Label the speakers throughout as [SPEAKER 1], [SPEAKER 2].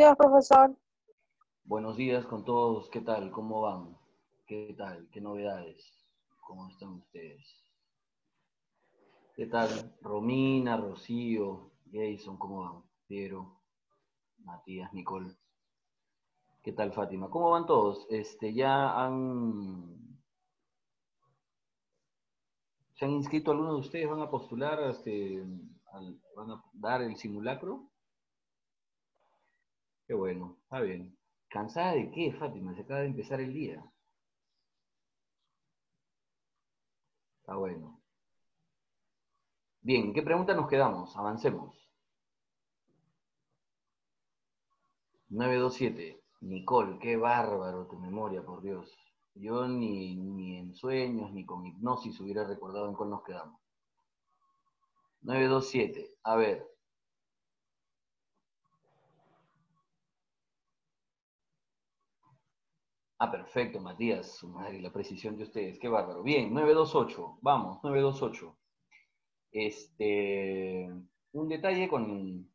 [SPEAKER 1] días, profesor.
[SPEAKER 2] Buenos días con todos. ¿Qué tal? ¿Cómo van? ¿Qué tal? ¿Qué novedades? ¿Cómo están ustedes? ¿Qué tal? Romina, Rocío, Jason, ¿cómo van? Piero, Matías, Nicole. ¿Qué tal, Fátima? ¿Cómo van todos? ¿Se han inscrito algunos de ustedes? ¿Van a postular? ¿Van a dar el simulacro? Qué bueno, está bien. ¿Cansada de qué, Fátima? Se acaba de empezar el día. Está bueno. Bien, ¿en qué pregunta nos quedamos? Avancemos. 927. Nicole, qué bárbaro tu memoria, por Dios. Yo ni en sueños, ni con hipnosis hubiera recordado en cuál nos quedamos. 927. A ver. Ah, perfecto, Matías. Su madre, la precisión de ustedes. Qué bárbaro. Bien, 928. Vamos, 928. Un detalle con...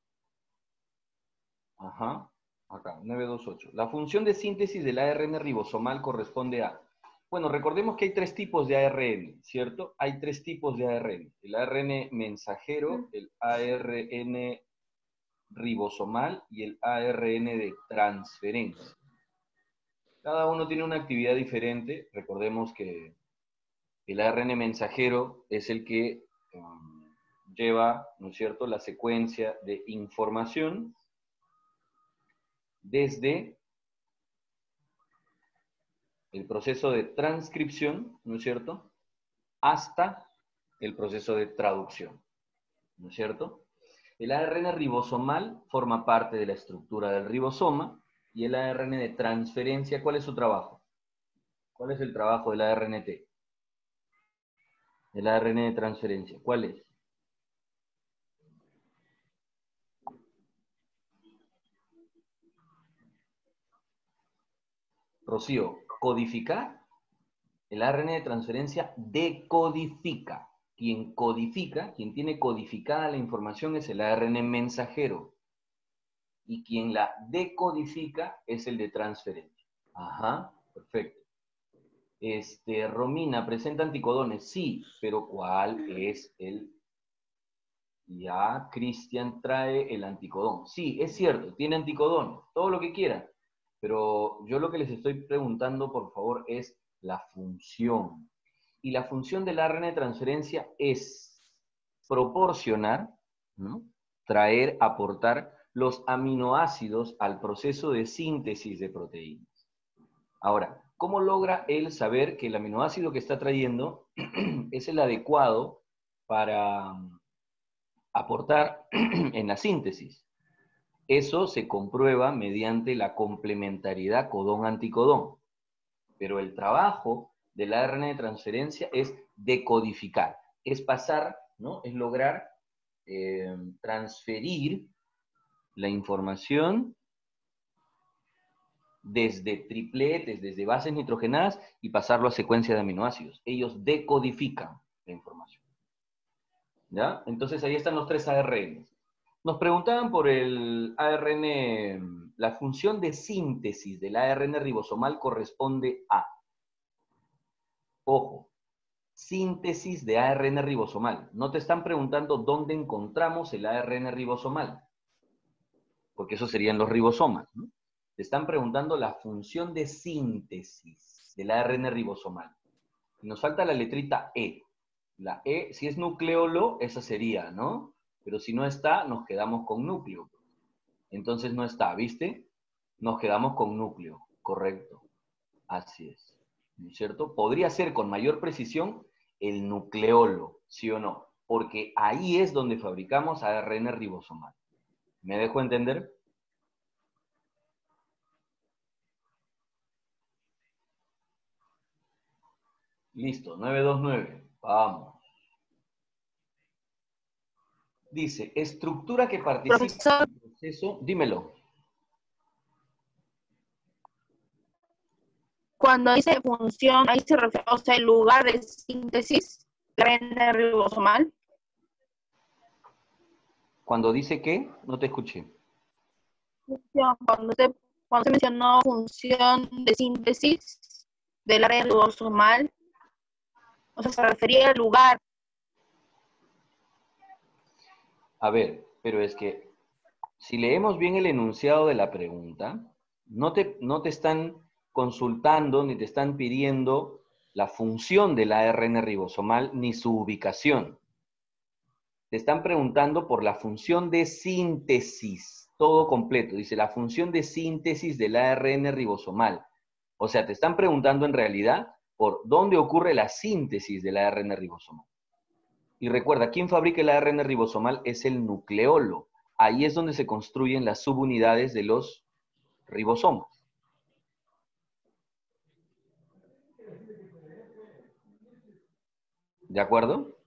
[SPEAKER 2] Ajá. Acá, 928. La función de síntesis del ARN ribosomal corresponde a... Bueno, recordemos que hay tres tipos de ARN, ¿cierto? Hay tres tipos de ARN. El ARN mensajero, el ARN ribosomal y el ARN de transferencia. Cada uno tiene una actividad diferente. Recordemos que el ARN mensajero es el que lleva, ¿no es cierto?, la secuencia de información desde el proceso de transcripción, ¿no es cierto?, hasta el proceso de traducción, ¿no es cierto? El ARN ribosomal forma parte de la estructura del ribosoma y el ARN de transferencia, ¿cuál es su trabajo? ¿Cuál es el trabajo del ARNT? El ARN de transferencia, ¿cuál es? Rocío, ¿codificar? El ARN de transferencia decodifica. Quien codifica, quien tiene codificada la información es el ARN mensajero. Y quien la decodifica es el de transferencia. Ajá, perfecto. Romina, ¿presenta anticodones? Sí, pero ¿cuál es el...? Ya, Cristian trae el anticodón. Sí, es cierto, tiene anticodones, todo lo que quieran. Pero yo lo que les estoy preguntando, por favor, es la función. Y la función del ARN de transferencia es proporcionar, ¿no?, traer, aportar los aminoácidos al proceso de síntesis de proteínas. Ahora, ¿cómo logra él saber que el aminoácido que está trayendo es el adecuado para aportar en la síntesis? Eso se comprueba mediante la complementariedad codón-anticodón. Pero el trabajo del ARN de transferencia es decodificar, es pasar, ¿no?, es lograr transferir la información desde tripletes, desde bases nitrogenadas y pasarlo a secuencia de aminoácidos. Ellos decodifican la información. ¿Ya? Entonces ahí están los tres ARNs. Nos preguntaban por el ARN, la función de síntesis del ARN ribosomal corresponde a, ojo, síntesis de ARN ribosomal. No te están preguntando dónde encontramos el ARN ribosomal, porque eso serían los ribosomas, ¿no? Te están preguntando la función de síntesis del ARN ribosomal. Y nos falta la letrita E. La E, si es nucleolo, esa sería, ¿no? Pero si no está, nos quedamos con núcleo. Entonces no está, ¿viste? Nos quedamos con núcleo, correcto. Así es, ¿no es cierto? Podría ser con mayor precisión el nucleolo, ¿sí o no? Porque ahí es donde fabricamos ARN ribosomal. ¿Me dejo entender? Listo, 929. Vamos. Dice, estructura que participa
[SPEAKER 1] Profesor,
[SPEAKER 2] en el proceso... Dímelo.
[SPEAKER 1] cuando dice función, ahí se refiere, o sea, el lugar de síntesis, ARN ribosomal.
[SPEAKER 2] Cuando dice qué, no te escuché.
[SPEAKER 1] Cuando se mencionó función de síntesis del área ribosomal, o sea, se refería al lugar.
[SPEAKER 2] A ver, pero es que si leemos bien el enunciado de la pregunta, no te están consultando ni te están pidiendo la función del ARN ribosomal ni su ubicación. Te están preguntando por la función de síntesis, todo completo. Dice la función de síntesis del ARN ribosomal. O sea, te están preguntando en realidad por dónde ocurre la síntesis del ARN ribosomal. Y recuerda, ¿quién fabrica el ARN ribosomal? Es el nucleolo. Ahí es donde se construyen las subunidades de los ribosomas. ¿De acuerdo?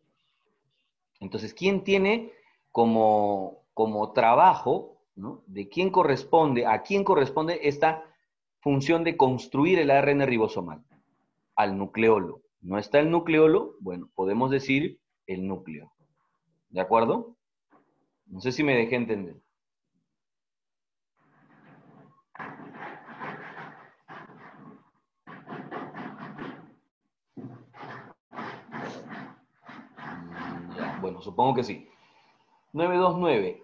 [SPEAKER 2] Entonces, ¿quién tiene como trabajo, ¿no? ¿De quién corresponde, a quién corresponde esta función de construir el ARN ribosomal? Al nucleolo. ¿No está el nucleolo? Bueno, podemos decir el núcleo. ¿De acuerdo? No sé si me dejé entender. Ya, bueno, supongo que sí. 929.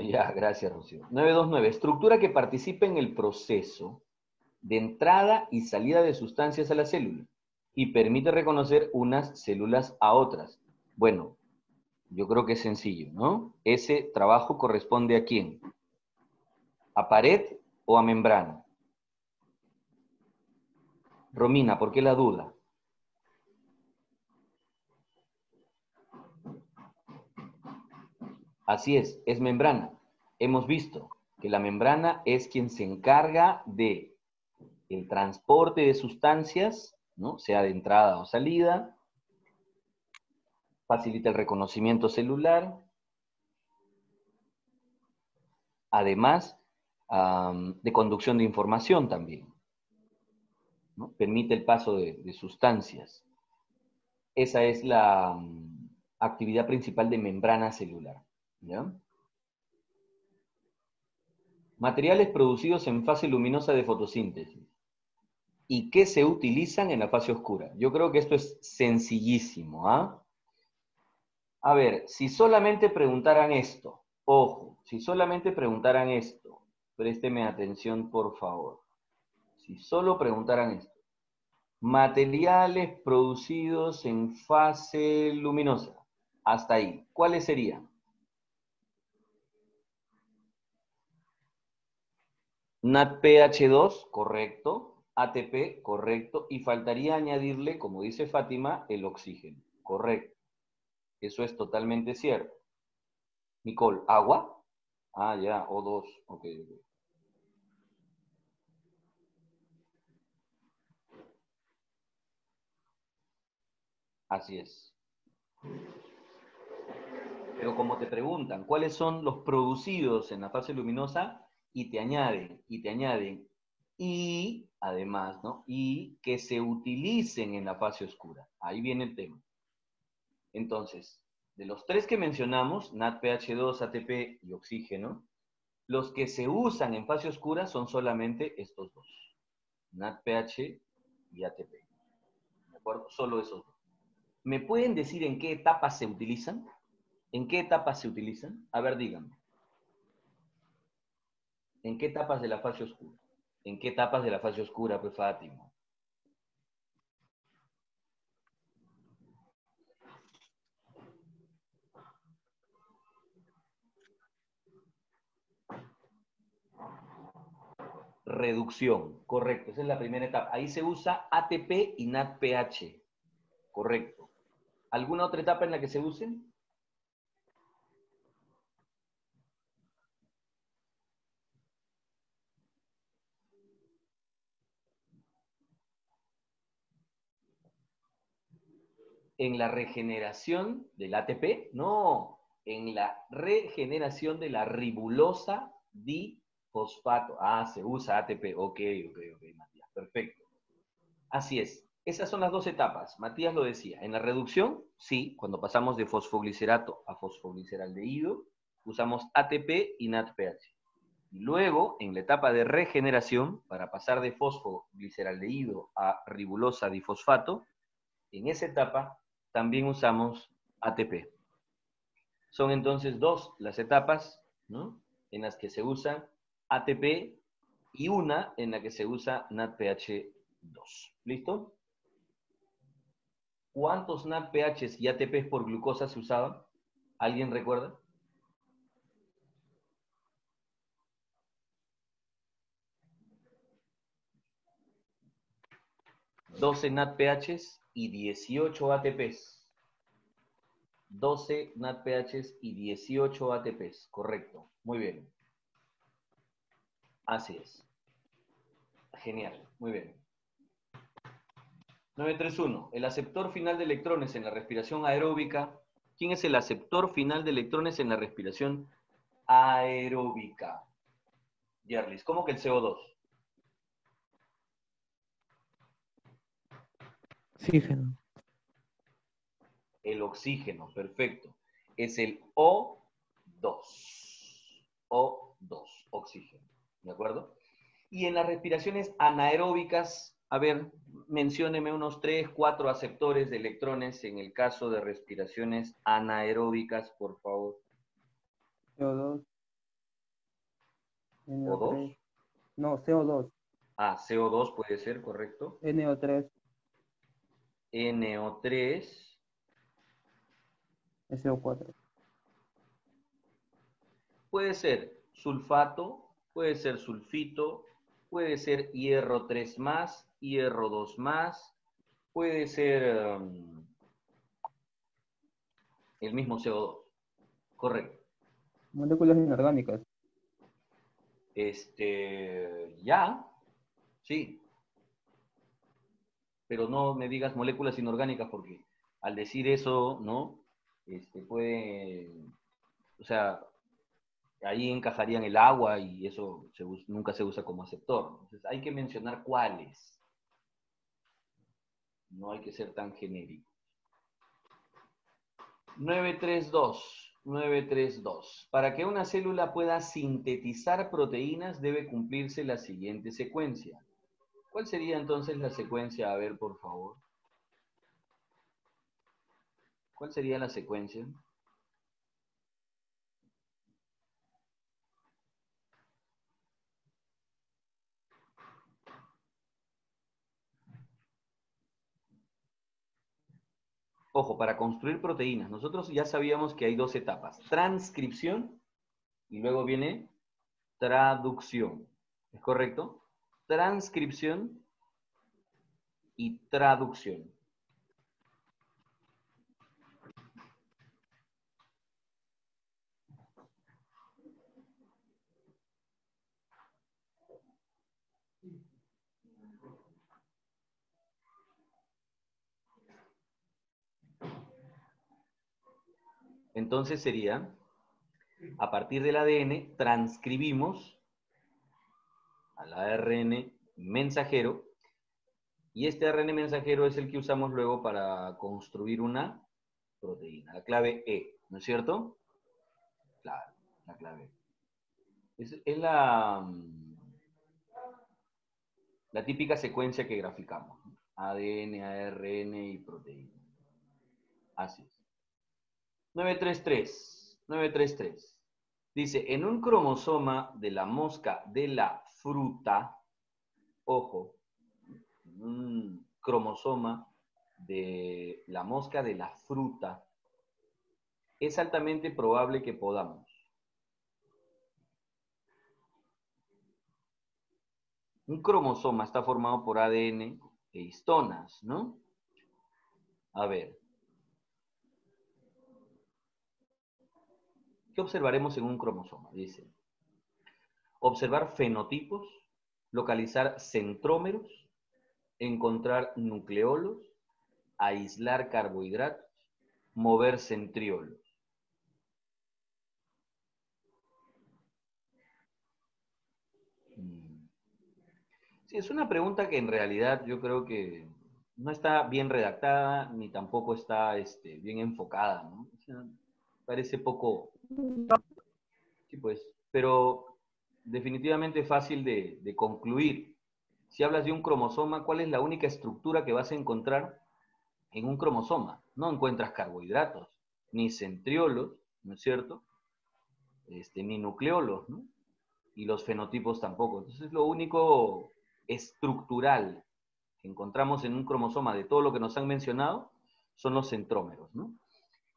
[SPEAKER 2] Ya, gracias, Rocío. 929. Estructura que participa en el proceso de entrada y salida de sustancias a la célula y permite reconocer unas células a otras. Bueno, yo creo que es sencillo, ¿no? Ese trabajo corresponde a quién? ¿A pared o a membrana? Romina, ¿por qué la duda? Así es membrana. Hemos visto que la membrana es quien se encarga de el transporte de sustancias, ¿no? Sea de entrada o salida, facilita el reconocimiento celular, además de conducción de información también, ¿no? Permite el paso de sustancias. Esa es la actividad principal de membrana celular, ¿ya? Materiales producidos en fase luminosa de fotosíntesis y que se utilizan en la fase oscura. Yo creo que esto es sencillísimo, ¿ah? A ver, si solamente preguntaran esto, ojo, si solamente preguntaran esto, présteme atención por favor. Si solo preguntaran esto, materiales producidos en fase luminosa, hasta ahí, ¿cuáles serían? NADPH2, correcto. ATP, correcto. Y faltaría añadirle, como dice Fátima, el oxígeno, correcto. Eso es totalmente cierto. Nicole, ¿agua? Ah, ya, O2, ok. Así es. Pero como te preguntan, ¿cuáles son los producidos en la fase luminosa? Y además, ¿no? Y que se utilicen en la fase oscura. Ahí viene el tema. Entonces, de los tres que mencionamos, NADPH2, ATP y oxígeno, los que se usan en fase oscura son solamente estos dos. NADPH y ATP. ¿De acuerdo? Solo esos dos. ¿Me pueden decir en qué etapas se utilizan? ¿En qué etapas se utilizan? A ver, díganme. ¿En qué etapas de la fase oscura? ¿En qué etapas de la fase oscura, pues, Fátima? Reducción, correcto. Esa es la primera etapa. Ahí se usa ATP y NADPH. Correcto. ¿Alguna otra etapa en la que se usen? ¿En la regeneración del ATP? No, en la regeneración de la ribulosa difosfato. Ah, se usa ATP. Ok, Matías. Perfecto. Así es. Esas son las dos etapas. Matías lo decía. En la reducción, sí, cuando pasamos de fosfoglicerato a fosfogliciraldehído, usamos ATP y NADPH. Luego, en la etapa de regeneración, para pasar de fosfogliceraldehído a ribulosa difosfato, en esa etapa también usamos ATP. Son entonces dos las etapas, ¿no?, en las que se usa ATP y una en la que se usa NADPH2. ¿Listo? ¿Cuántos NADPHs y ATPs por glucosa se usaban? ¿Alguien recuerda? 12 NADPHs y 18 ATPs. 12 NADPHs y 18 ATPs, correcto. Muy bien. Así es. Genial, muy bien. 931. El aceptor final de electrones en la respiración aeróbica. ¿Quién es el aceptor final de electrones en la respiración aeróbica? Yerlis, ¿cómo que el CO2?
[SPEAKER 3] Oxígeno.
[SPEAKER 2] El oxígeno, perfecto. Es el O2. O2, oxígeno. ¿De acuerdo? Y en las respiraciones anaeróbicas, a ver, mencióneme unos 3, 4 aceptores de electrones en el caso de respiraciones anaeróbicas, por favor.
[SPEAKER 3] CO2. NO3.
[SPEAKER 2] ¿O2?
[SPEAKER 3] No, CO2.
[SPEAKER 2] Ah, CO2 puede ser, correcto.
[SPEAKER 3] NO3.
[SPEAKER 2] NO3.
[SPEAKER 3] SO4.
[SPEAKER 2] Puede ser sulfato, puede ser sulfito, puede ser hierro 3 más, hierro 2 más, puede ser el mismo CO2. Correcto.
[SPEAKER 3] Moléculas inorgánicas.
[SPEAKER 2] Ya, sí. Pero no me digas moléculas inorgánicas porque al decir eso, ¿no? Puede, o sea, ahí encajarían el agua y eso nunca se usa como aceptor. Entonces hay que mencionar cuáles. No hay que ser tan genérico. 932. Para que una célula pueda sintetizar proteínas debe cumplirse la siguiente secuencia. ¿Cuál sería entonces la secuencia? A ver, por favor. ¿Cuál sería la secuencia? Ojo, para construir proteínas, nosotros ya sabíamos que hay dos etapas. Transcripción y luego viene traducción. ¿Es correcto? Transcripción y traducción. Entonces sería, a partir del ADN, transcribimos al ARN mensajero, y este ARN mensajero es el que usamos luego para construir una proteína, la clave E, ¿no es cierto? Claro, la clave E. Es la típica secuencia que graficamos, ¿no? ADN, ARN y proteína. Así es. 933. Dice, en un cromosoma de la mosca de la fruta, ojo, un cromosoma de la mosca de la fruta, es altamente probable que podamos. Un cromosoma está formado por ADN e histonas, ¿no? A ver. ¿Qué observaremos en un cromosoma? Dice, observar fenotipos, localizar centrómeros, encontrar nucleolos, aislar carbohidratos, mover centriolos. Sí, es una pregunta que en realidad yo creo que no está bien redactada, ni tampoco está bien enfocada, ¿no? O sea, parece poco... Sí, pues, pero definitivamente fácil de concluir. Si hablas de un cromosoma, ¿cuál es la única estructura que vas a encontrar en un cromosoma? No encuentras carbohidratos, ni centriolos, ¿no es cierto? Ni nucleolos, ¿no? Y los fenotipos tampoco. Entonces, lo único estructural que encontramos en un cromosoma de todo lo que nos han mencionado son los centrómeros, ¿no?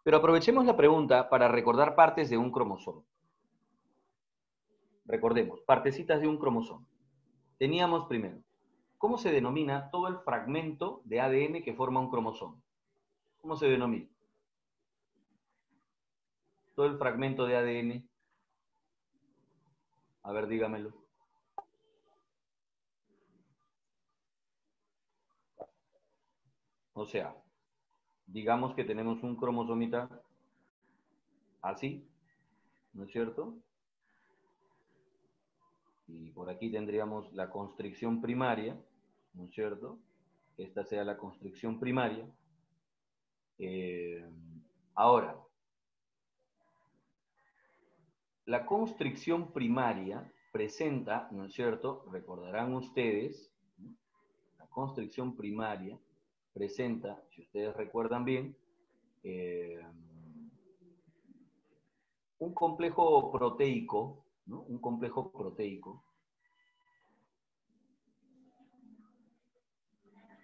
[SPEAKER 2] Pero aprovechemos la pregunta para recordar partes de un cromosoma. Recordemos, partecitas de un cromosoma. Teníamos primero, ¿cómo se denomina todo el fragmento de ADN que forma un cromosoma? ¿Cómo se denomina? Todo el fragmento de ADN. A ver, dígamelo. O sea, digamos que tenemos un cromosomita así, ¿no es cierto? Y por aquí tendríamos la constricción primaria, ¿no es cierto? Esta sea la constricción primaria. Ahora, la constricción primaria presenta, ¿no es cierto? Recordarán ustedes, ¿no? La constricción primaria presenta, si ustedes recuerdan bien, un complejo proteico, ¿no? Un complejo proteico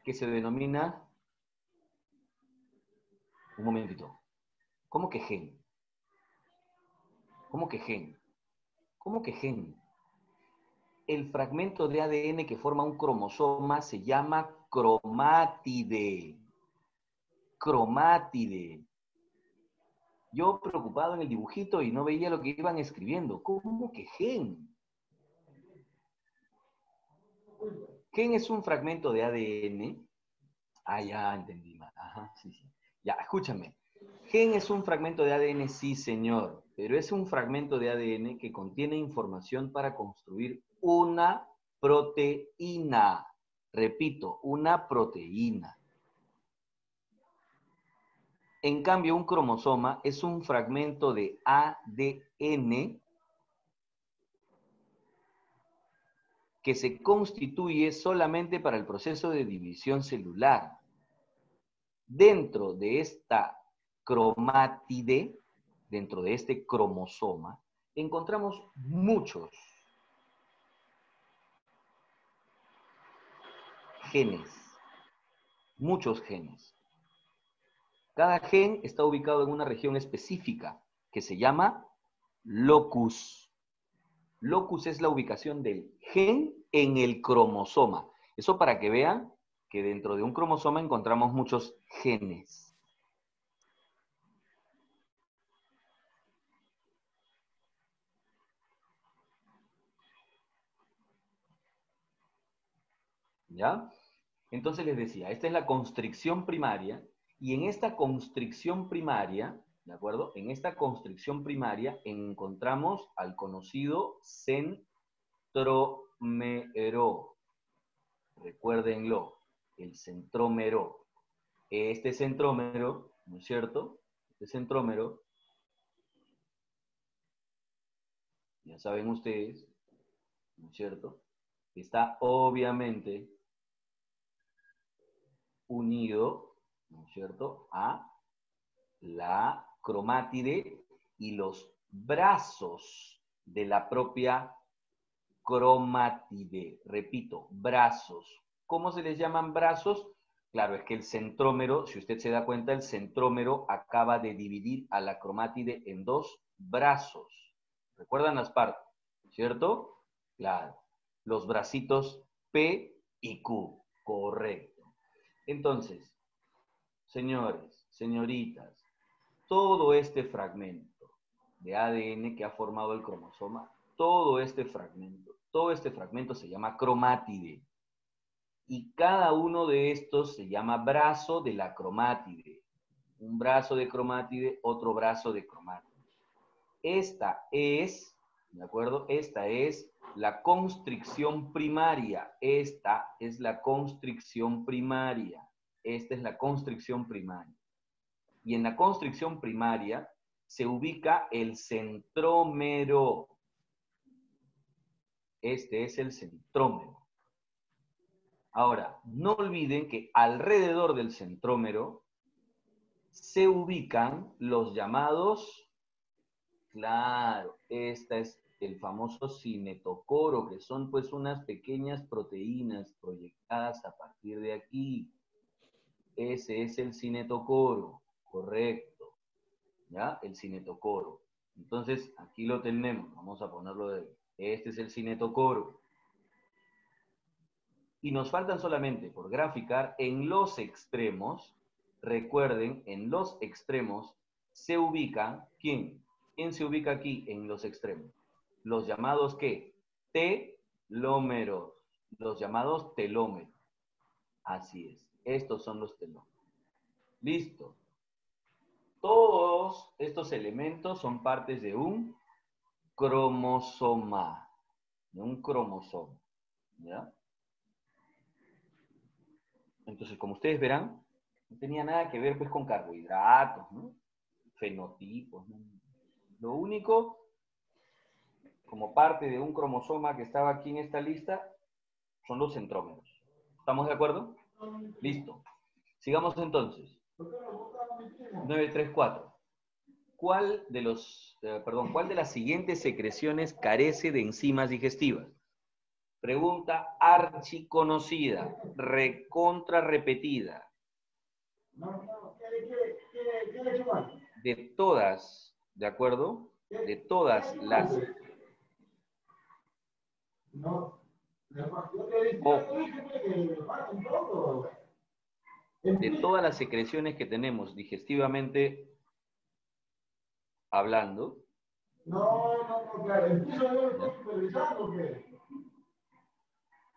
[SPEAKER 2] que se denomina, un momentito, ¿cómo que gen? ¿Cómo que gen? ¿Cómo que gen? El fragmento de ADN que forma un cromosoma se llama cromátide. Cromátide. Yo preocupado en el dibujito y no veía lo que iban escribiendo. ¿Cómo que gen? Gen es un fragmento de ADN. Ah, ya entendí más. Ajá, sí, sí. Ya, escúchame. Gen es un fragmento de ADN, sí, señor, pero es un fragmento de ADN que contiene información para construir una proteína. Repito, una proteína. En cambio, un cromosoma es un fragmento de ADN que se constituye solamente para el proceso de división celular. Dentro de esta cromátide, dentro de este cromosoma, encontramos muchos genes, muchos genes. Cada gen está ubicado en una región específica que se llama locus. Locus es la ubicación del gen en el cromosoma. Eso para que vean que dentro de un cromosoma encontramos muchos genes. ¿Ya? Entonces les decía, esta es la constricción primaria, y en esta constricción primaria, ¿de acuerdo? En esta constricción primaria encontramos al conocido centrómero. Recuérdenlo, el centrómero. Este centrómero, ¿no es cierto? Este centrómero, ya saben ustedes, ¿no es cierto? Está obviamente unido, ¿no es cierto?, a la cromátide y los brazos de la propia cromátide. Repito, brazos. ¿Cómo se les llaman brazos? Claro, es que el centrómero, si usted se da cuenta, el centrómero acaba de dividir a la cromátide en dos brazos. ¿Recuerdan las partes? ¿Cierto? Claro. Los bracitos P y Q. Correcto. Entonces, señores, señoritas, todo este fragmento de ADN que ha formado el cromosoma, todo este fragmento se llama cromátide. Y cada uno de estos se llama brazo de la cromátide. Un brazo de cromátide, otro brazo de cromátide. Esta es, ¿de acuerdo? Esta es la constricción primaria. Esta es la constricción primaria. Esta es la constricción primaria. Y en la constricción primaria se ubica el centrómero. Este es el centrómero. Ahora, no olviden que alrededor del centrómero se ubican los llamados, claro, esta es el famoso cinetocoro, que son pues unas pequeñas proteínas proyectadas a partir de aquí. Ese es el cinetocoro, correcto, ¿ya? El cinetocoro. Entonces, aquí lo tenemos, vamos a ponerlo de... Este es el cinetocoro. Y nos faltan solamente, por graficar, en los extremos, recuerden, en los extremos se ubican, ¿quién? ¿Quién se ubica aquí en los extremos? Los llamados, ¿qué? Telómeros. Los llamados telómeros. Así es. Estos son los telómeros. Listo. Todos estos elementos son partes de un cromosoma. De un cromosoma. ¿Ya? Entonces, como ustedes verán, no tenía nada que ver pues con carbohidratos, ¿no? Fenotipos, ¿no? Lo único, como parte de un cromosoma que estaba aquí en esta lista, son los centrómeros. ¿Estamos de acuerdo? Listo. Sigamos entonces. 934. ¿Cuál de las siguientes secreciones carece de enzimas digestivas? Pregunta archiconocida, recontra repetida. De todas, ¿de acuerdo? De todas las... De todas las secreciones que tenemos digestivamente hablando.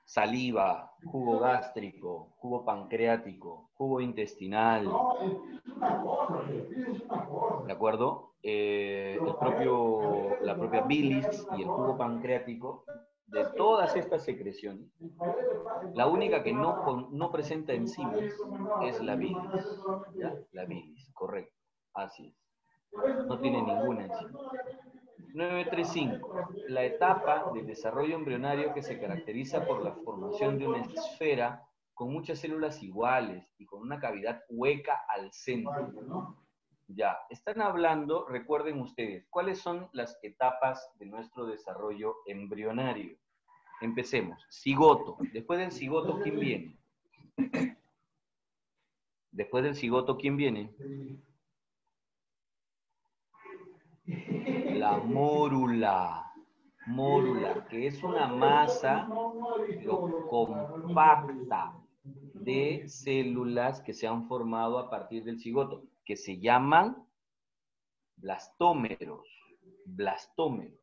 [SPEAKER 2] Saliva, jugo gástrico, jugo pancreático, jugo intestinal. ¿De acuerdo? La propia bilis y el jugo pancreático, de todas estas secreciones, la única que no presenta enzimas es la bilis. ¿Ya? La bilis, correcto. Así es. No tiene ninguna enzima. 935. La etapa del desarrollo embrionario que se caracteriza por la formación de una esfera con muchas células iguales y con una cavidad hueca al centro. Ya, están hablando, recuerden ustedes, ¿cuáles son las etapas de nuestro desarrollo embrionario? Empecemos. Cigoto. Después del cigoto, ¿quién viene? Después del cigoto, ¿quién viene? La mórula. Mórula, que es una masa compacta de células que se han formado a partir del cigoto, que se llaman blastómeros. Blastómeros.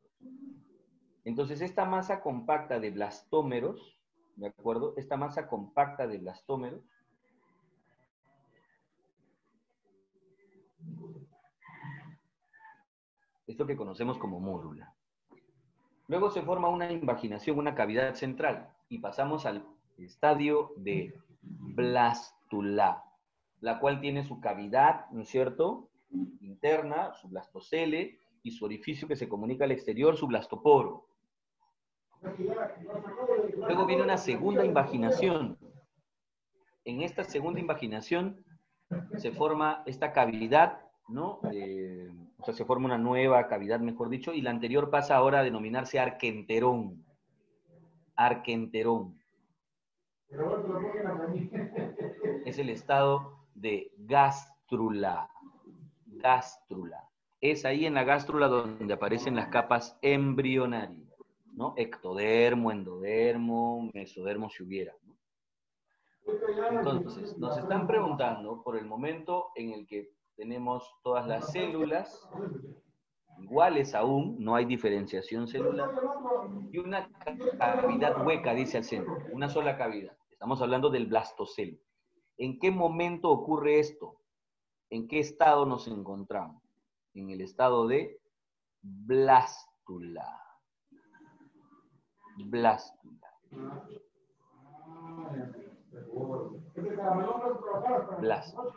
[SPEAKER 2] Entonces, esta masa compacta de blastómeros, ¿de acuerdo? Esta masa compacta de blastómeros es lo que conocemos como mórula. Luego se forma una invaginación, una cavidad central, y pasamos al estadio de blástula, la cual tiene su cavidad, ¿no es cierto?, interna, su blastocele, y su orificio que se comunica al exterior, su blastoporo. Luego viene una segunda invaginación. En esta segunda invaginación se forma esta cavidad, ¿no? O sea, se forma una nueva cavidad, mejor dicho, y la anterior pasa ahora a denominarse arquenterón. Arquenterón. Es el estado de gástrula. Gástrula. Es ahí en la gástrula donde aparecen las capas embrionarias, ¿no? Ectodermo, endodermo, mesodermo si hubiera, ¿no? Entonces, nos están preguntando por el momento en el que tenemos todas las células iguales aún, no hay diferenciación celular, y una cavidad hueca, dice al centro, una sola cavidad. Estamos hablando del blastocelo. ¿En qué momento ocurre esto? ¿En qué estado nos encontramos? En el estado de blástula. Blástula. Blástula.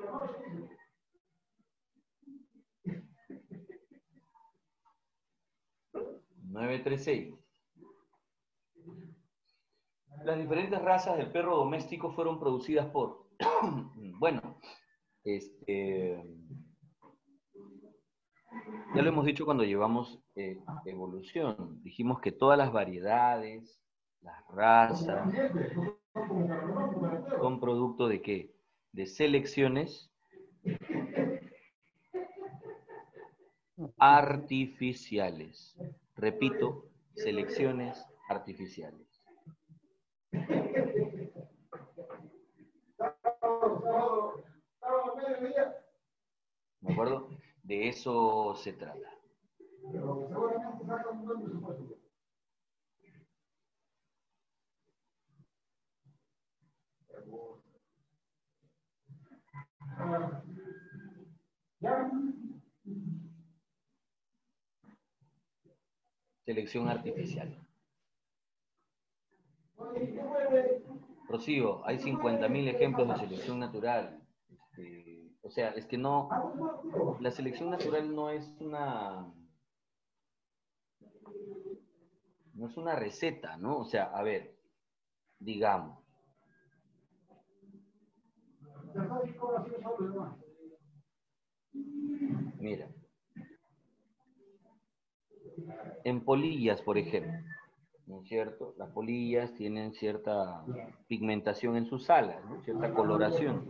[SPEAKER 2] Las diferentes razas del perro doméstico fueron producidas por, bueno, ya lo hemos dicho cuando llevamos evolución. Dijimos que todas las variedades, las razas, son producto ¿de qué? De selecciones artificiales. Repito, selecciones artificiales. ¿De acuerdo? De eso se trata. Selección artificial. Rocío, hay 50.000 ejemplos de selección natural. O sea, es que no, la selección natural no es una receta, ¿no? O sea, a ver, digamos. Mira. En polillas, por ejemplo, ¿no es cierto? Las polillas tienen cierta pigmentación en sus alas, ¿no? Cierta coloración.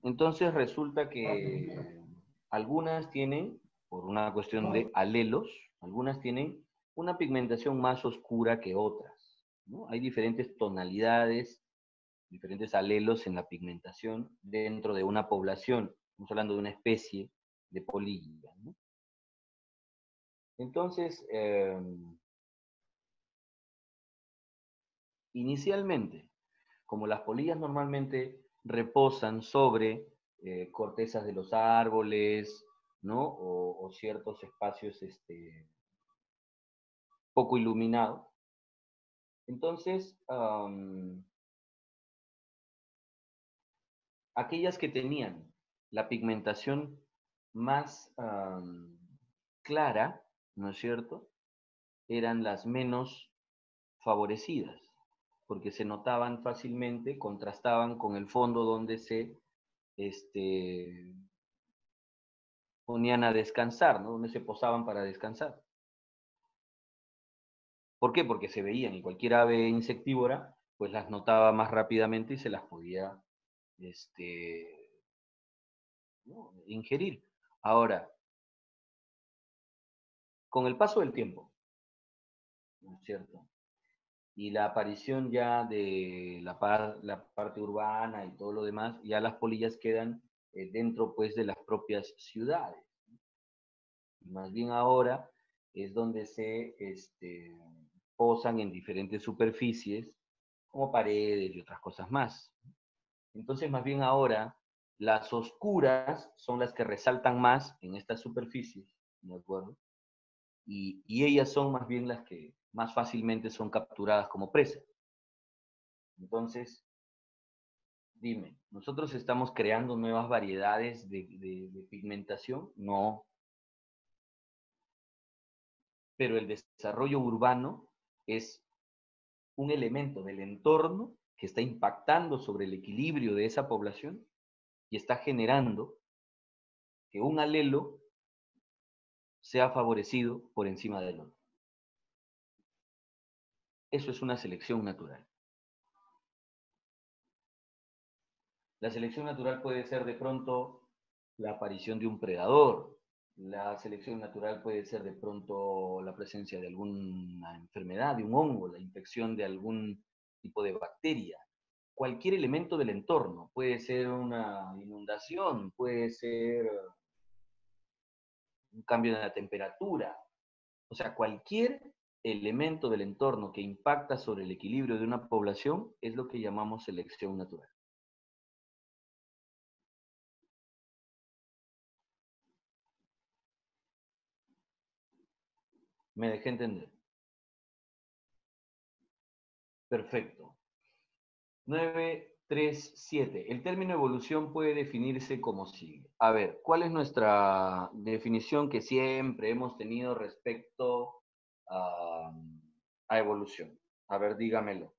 [SPEAKER 2] Entonces resulta que algunas tienen, por una cuestión de alelos, algunas tienen una pigmentación más oscura que otras, ¿no? Hay diferentes tonalidades, diferentes alelos en la pigmentación dentro de una población. Estamos hablando de una especie de polilla, ¿no? Entonces, inicialmente, como las polillas normalmente reposan sobre cortezas de los árboles, ¿no? O ciertos espacios poco iluminados. Entonces, aquellas que tenían la pigmentación más clara, ¿no es cierto?, eran las menos favorecidas, porque se notaban fácilmente, contrastaban con el fondo donde se ponían a descansar, ¿no? Donde se posaban para descansar. ¿Por qué? Porque se veían, y cualquier ave insectívora pues las notaba más rápidamente y se las podía ¿no? Ingerir. Ahora, con el paso del tiempo, ¿no es cierto?, y la aparición ya de la parte urbana y todo lo demás, ya las polillas quedan dentro pues de las propias ciudades. Y más bien ahora es donde se posan en diferentes superficies, como paredes y otras cosas más. Entonces, más bien ahora, las oscuras son las que resaltan más en estas superficies, ¿de acuerdo? Y ellas son más bien las que más fácilmente son capturadas como presa. Entonces, dime, ¿nosotros estamos creando nuevas variedades de pigmentación? No. Pero el desarrollo urbano es un elemento del entorno que está impactando sobre el equilibrio de esa población y está generando que un alelo sea favorecido por encima del otro. Eso es una selección natural. La selección natural puede ser de pronto la aparición de un predador. La selección natural puede ser de pronto la presencia de alguna enfermedad, de un hongo, la infección de algún tipo de bacteria. Cualquier elemento del entorno, puede ser una inundación, puede ser un cambio de la temperatura. O sea, cualquier elemento del entorno que impacta sobre el equilibrio de una población es lo que llamamos selección natural. ¿Me dejé entender? Perfecto. 937. El término evolución puede definirse como sigue. A ver, ¿cuál es nuestra definición que siempre hemos tenido respecto a evolución? A ver, dígamelo.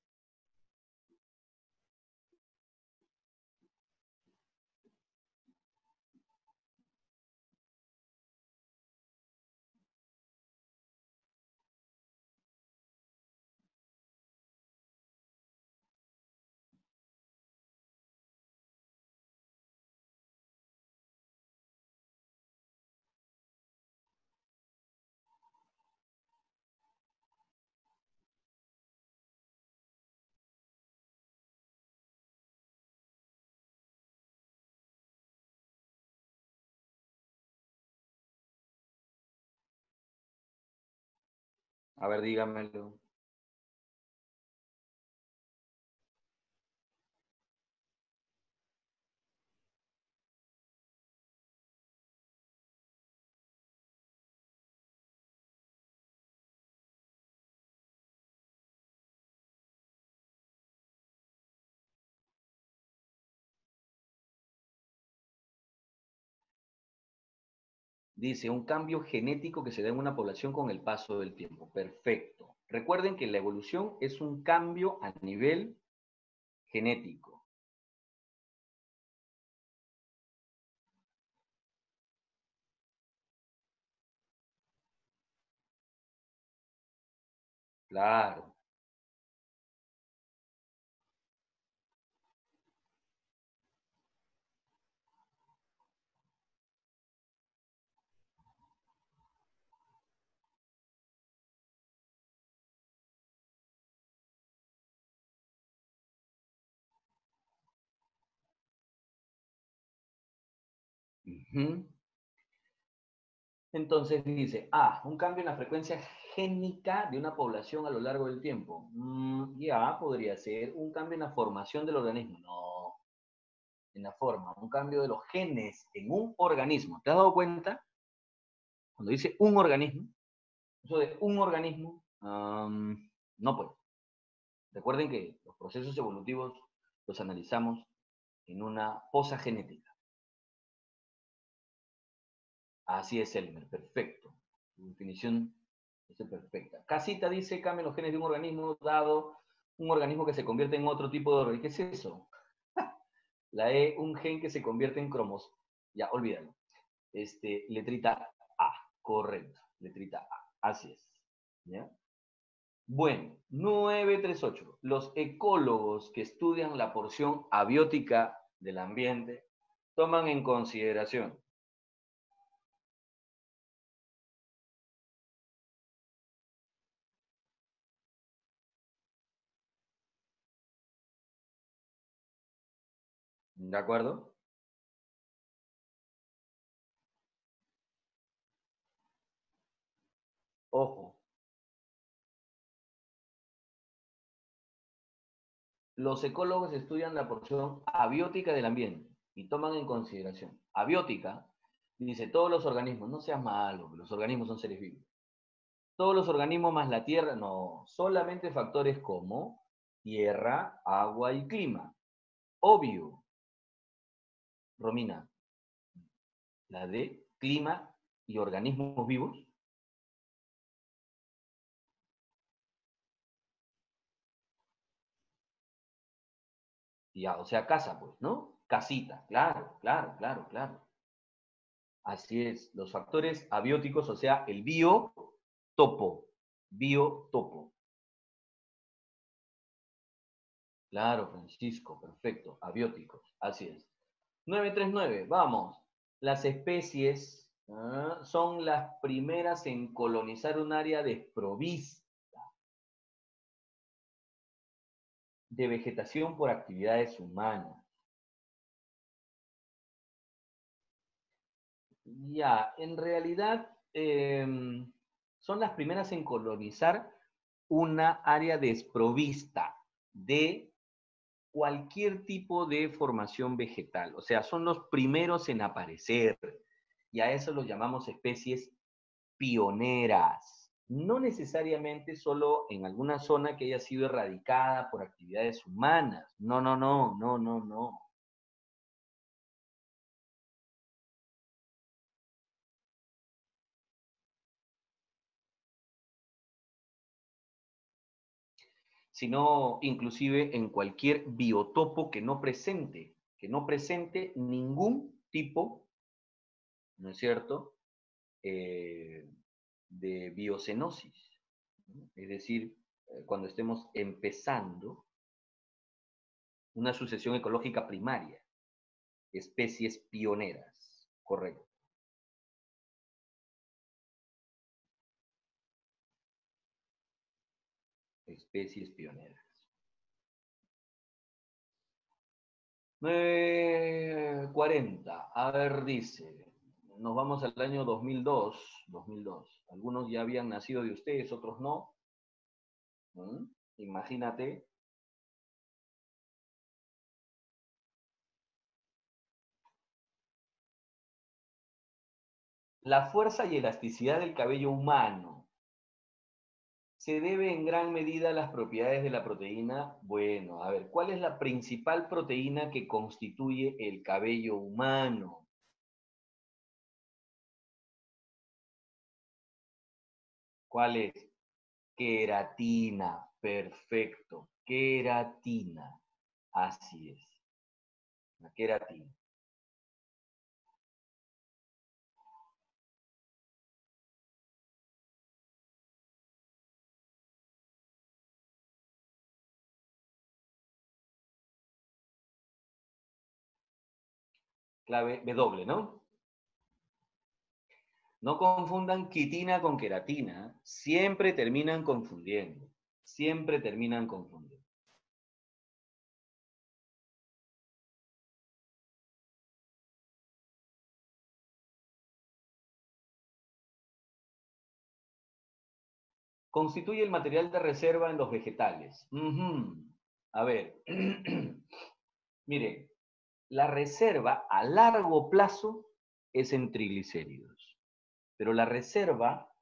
[SPEAKER 2] A ver, dígamelo. Dice, un cambio genético que se da en una población con el paso del tiempo. Perfecto. Recuerden que la evolución es un cambio a nivel genético. Claro. Ujú. Entonces dice, un cambio en la frecuencia génica de una población a lo largo del tiempo. Ya, podría ser un cambio en la formación del organismo. No, en la forma, un cambio de los genes en un organismo. ¿Te has dado cuenta? Cuando dice un organismo, eso de un organismo, no puede. Recuerden que los procesos evolutivos los analizamos en una fosa genética. Así es, Elmer, perfecto. Tu definición es perfecta. Casita dice, cambian los genes de un organismo dado un organismo que se convierte en otro tipo de organismo. ¿Qué es eso? La E, un gen que se convierte en cromos. Ya, olvídalo. Letrita A, correcto. Letrita A, así es. ¿Ya? Bueno, 938. Los ecólogos que estudian la porción abiótica del ambiente toman en consideración. ¿De acuerdo? Ojo, los ecólogos estudian la porción abiótica del ambiente y toman en consideración. Abiótica, dice, todos los organismos, no seas malo, los organismos son seres vivos. Todos los organismos más la tierra, no, solamente factores como tierra, agua y clima. Obvio, Romina, la de clima y organismos vivos. Ya, o sea, casa, pues, ¿no? Casita, claro, claro, claro, claro. Así es, los factores abióticos, o sea, el biotopo, biotopo. Claro, Francisco, perfecto, abióticos, así es. 939, vamos. Las especies son las primeras en colonizar un área desprovista de vegetación por actividades humanas. Ya, en realidad son las primeras en colonizar una área desprovista de cualquier tipo de formación vegetal. O sea, son los primeros en aparecer. Y a eso los llamamos especies pioneras. No necesariamente solo en alguna zona que haya sido erradicada por actividades humanas. No, no, no, no, no, no. sino inclusive en cualquier biotopo que no presente ningún tipo, ¿no es cierto?, de biocenosis, ¿no? Es decir, cuando estemos empezando una sucesión ecológica primaria, especies pioneras, correcto. Especies pioneras. 9:40. A ver, dice, nos vamos al año 2002. Algunos ya habían nacido de ustedes, otros no. ¿Mm? Imagínate. La fuerza y elasticidad del cabello humano se debe en gran medida a las propiedades de la proteína. Bueno, a ver, ¿cuál es la principal proteína que constituye el cabello humano? ¿Cuál es? Queratina, perfecto. Queratina, así es. La queratina. Clave W, ¿no? No confundan quitina con queratina. Siempre terminan confundiendo. Siempre terminan confundiendo. Constituye el material de reserva en los vegetales. A ver, mire, la reserva a largo plazo es en triglicéridos, pero la reserva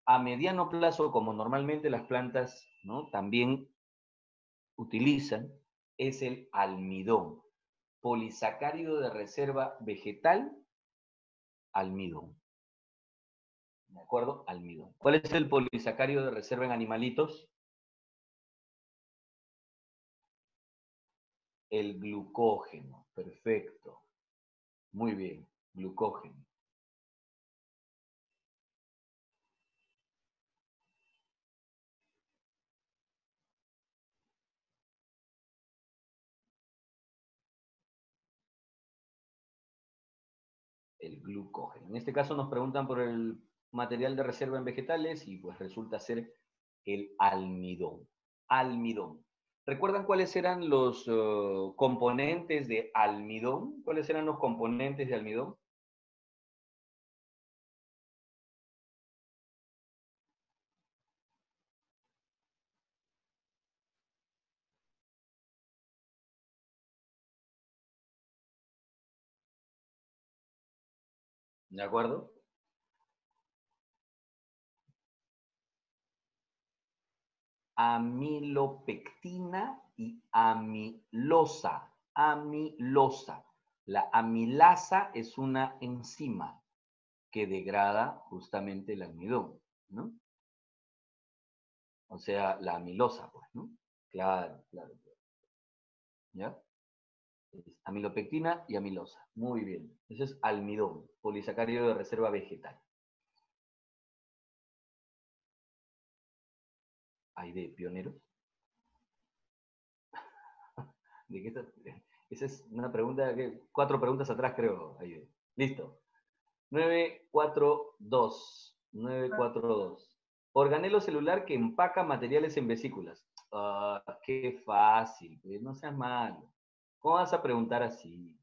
[SPEAKER 2] a mediano plazo, como normalmente las plantas, ¿no?, también utilizan, es el almidón. Polisacárido de reserva vegetal, almidón. ¿De acuerdo? Almidón. ¿Cuál es el polisacárido de reserva en animalitos? El glucógeno. Perfecto. Muy bien. Glucógeno. El glucógeno. En este caso nos preguntan por el material de reserva en vegetales y pues resulta ser el almidón. Almidón. ¿Recuerdan cuáles eran los componentes de almidón? ¿Cuáles eran los componentes de almidón? ¿De acuerdo? Amilopectina y amilosa. Amilosa. La amilasa es una enzima que degrada justamente el almidón, ¿no? O sea, la amilosa, pues, ¿no? Claro, claro, claro. ¿Ya? Amilopectina y amilosa. Muy bien. Eso es almidón, polisacárido de reserva vegetal. ¿Hay de pioneros? ¿De qué está? Esa es una pregunta, 4 preguntas atrás creo. Ahí. Listo. 942. 942. Organelo celular que empaca materiales en vesículas. Ah, qué fácil, pues no seas malo. ¿Cómo vas a preguntar así?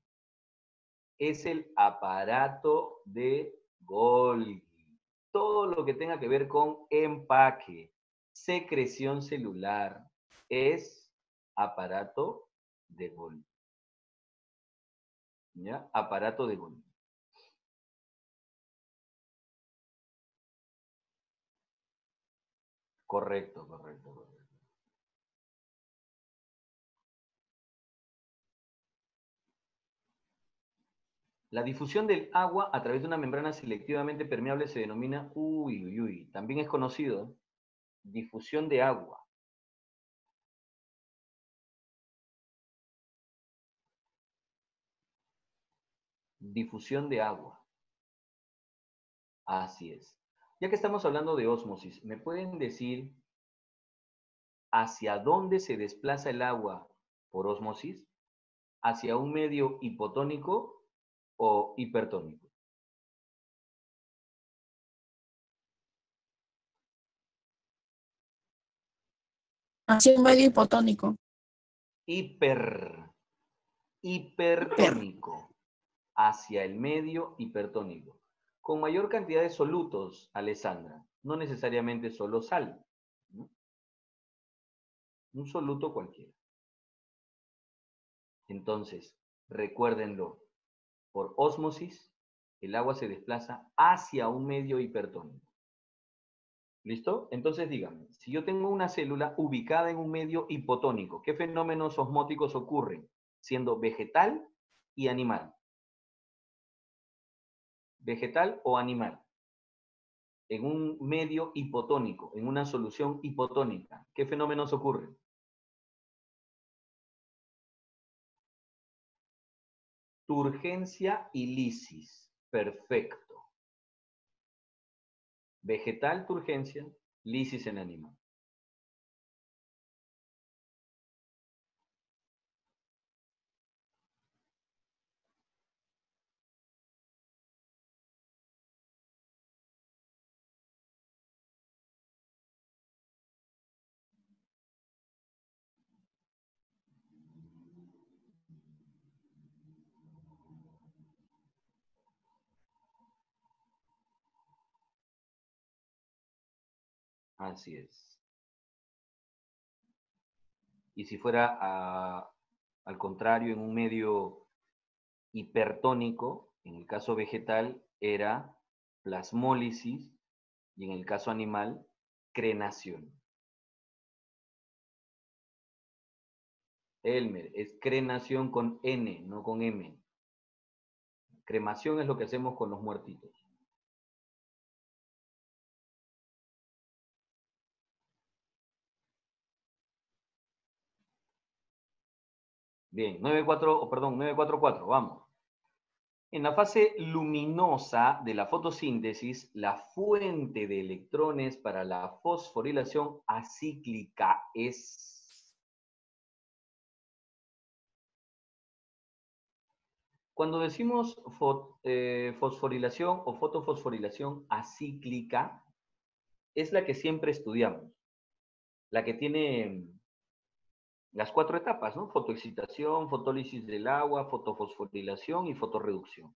[SPEAKER 2] Es el aparato de Golgi. Todo lo que tenga que ver con empaque, secreción celular, es aparato de Golgi. ¿Ya? Aparato de Golgi. Correcto, correcto, correcto. La difusión del agua a través de una membrana selectivamente permeable se denomina, también es conocido, difusión de agua. Difusión de agua. Así es. Ya que estamos hablando de ósmosis, ¿me pueden decir hacia dónde se desplaza el agua por ósmosis? ¿Hacia un medio hipotónico o hipertónico?
[SPEAKER 1] Hacia un medio hipotónico.
[SPEAKER 2] Hipertónico. Hacia el medio hipertónico. Con mayor cantidad de solutos, Alessandra. No necesariamente solo sal, ¿no? Un soluto cualquiera. Entonces, recuérdenlo. Por ósmosis, el agua se desplaza hacia un medio hipertónico. ¿Listo? Entonces díganme, si yo tengo una célula ubicada en un medio hipotónico, ¿qué fenómenos osmóticos ocurren siendo vegetal y animal? Vegetal o animal. En un medio hipotónico, en una solución hipotónica, ¿qué fenómenos ocurren? Turgencia y lisis. Perfecto. Vegetal, turgencia, lisis en animal. Así es. Y si fuera al contrario, en un medio hipertónico, en el caso vegetal era plasmólisis y en el caso animal, crenación. Elmer, es crenación con N, no con M. Cremación es lo que hacemos con los muertitos. Bien, 944, vamos. En la fase luminosa de la fotosíntesis, la fuente de electrones para la fosforilación acíclica es... Cuando decimos fosforilación o fotofosforilación acíclica, es la que siempre estudiamos, la que tiene las 4 etapas, ¿no? Fotoexcitación, fotólisis del agua, fotofosforilación y fotorreducción.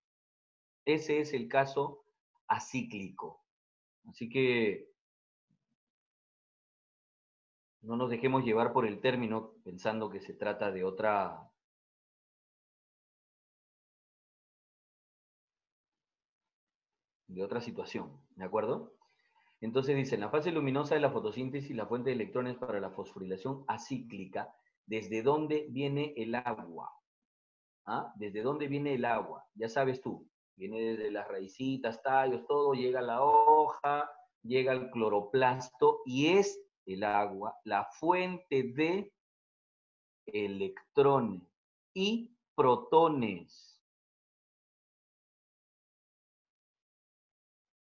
[SPEAKER 2] Ese es el caso acíclico. Así que no nos dejemos llevar por el término pensando que se trata de otra situación, ¿de acuerdo? Entonces dice, en la fase luminosa de la fotosíntesis, la fuente de electrones para la fosforilación acíclica, ¿desde dónde viene el agua? ¿Ah? ¿Desde dónde viene el agua? Ya sabes tú, viene desde las raicitas, tallos, todo, llega a la hoja, llega al cloroplasto y es el agua la fuente de electrones y protones.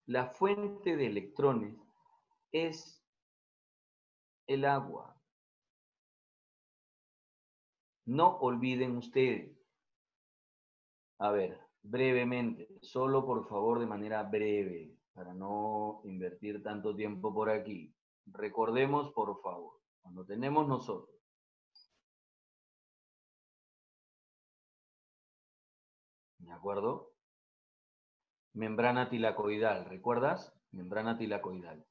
[SPEAKER 2] La fuente de electrones es el agua. No olviden ustedes. A ver, brevemente, solo por favor de manera breve, para no invertir tanto tiempo por aquí. Recordemos, por favor, cuando tenemos nosotros ¿de acuerdo? Membrana tilacoidal, ¿recuerdas? Membrana tilacoidal.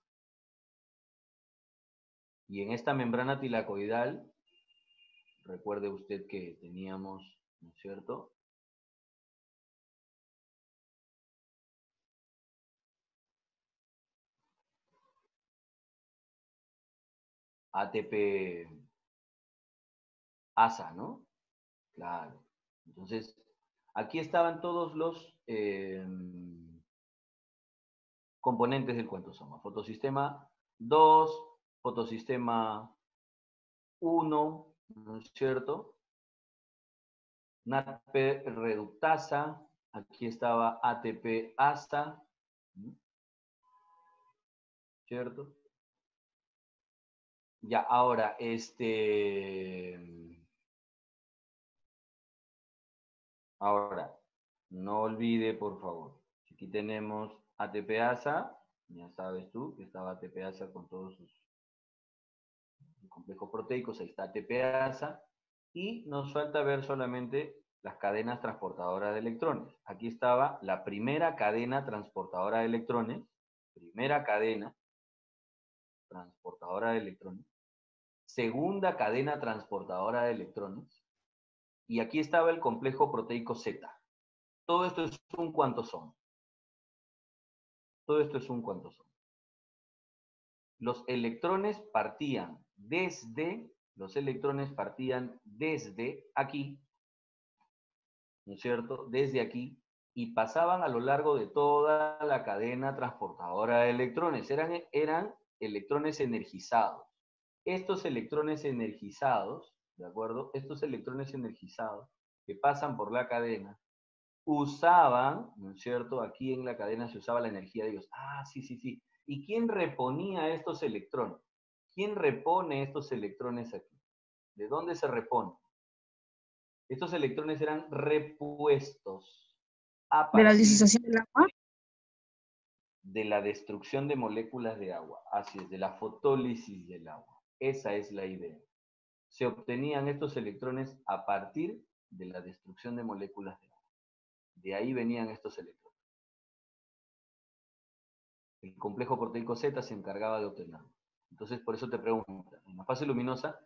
[SPEAKER 2] Y en esta membrana tilacoidal, recuerde usted que teníamos, ¿no es cierto? ATP ASA, ¿no? Claro. Entonces, aquí estaban todos los componentes del cuentosoma. Fotosistema 2, fotosistema 1, ¿no es cierto? NADP reductasa, Aquí estaba ATP ASA, ¿cierto? Ya, ahora, ahora, no olvide, por favor, aquí tenemos ATP ASA, ya sabes tú que estaba ATP ASA con todos sus complejos proteicos, ahí está ATP ASA, y nos falta ver solamente las cadenas transportadoras de electrones. Aquí estaba la primera cadena transportadora de electrones, primera cadena transportadora de electrones, segunda cadena transportadora de electrones, y aquí estaba el complejo proteico Z. Todo esto es un cuantosón. Todo esto es un cuantosón. Los electrones partían desde aquí, ¿no es cierto? Desde aquí, y pasaban a lo largo de toda la cadena transportadora de electrones. Eran electrones energizados. Estos electrones energizados, ¿de acuerdo? Estos electrones energizados que pasan por la cadena, usaban, ¿no es cierto? Aquí en la cadena se usaba la energía de ellos. Ah, sí, sí, sí. ¿Y quién reponía estos electrones? ¿Quién repone estos electrones aquí? ¿De dónde se repone? Estos electrones eran repuestos a
[SPEAKER 1] De la
[SPEAKER 2] partir
[SPEAKER 1] disociación del agua.
[SPEAKER 2] de la destrucción de moléculas de agua. Así es, de la fotólisis del agua. Esa es la idea. Se obtenían estos electrones a partir de la destrucción de moléculas de agua. De ahí venían estos electrones. El complejo proteico Z se encargaba de obtenerlo. Entonces, por eso te pregunto, en la fase luminosa,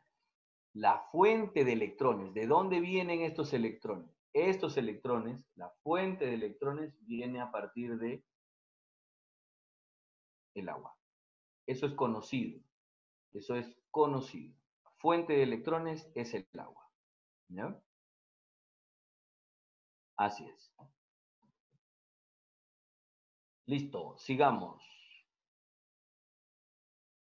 [SPEAKER 2] la fuente de electrones, ¿de dónde vienen estos electrones? Estos electrones, la fuente de electrones viene a partir de el agua. Eso es conocido. Eso es conocido. La fuente de electrones es el agua. ¿Ya? Así es. Listo, sigamos.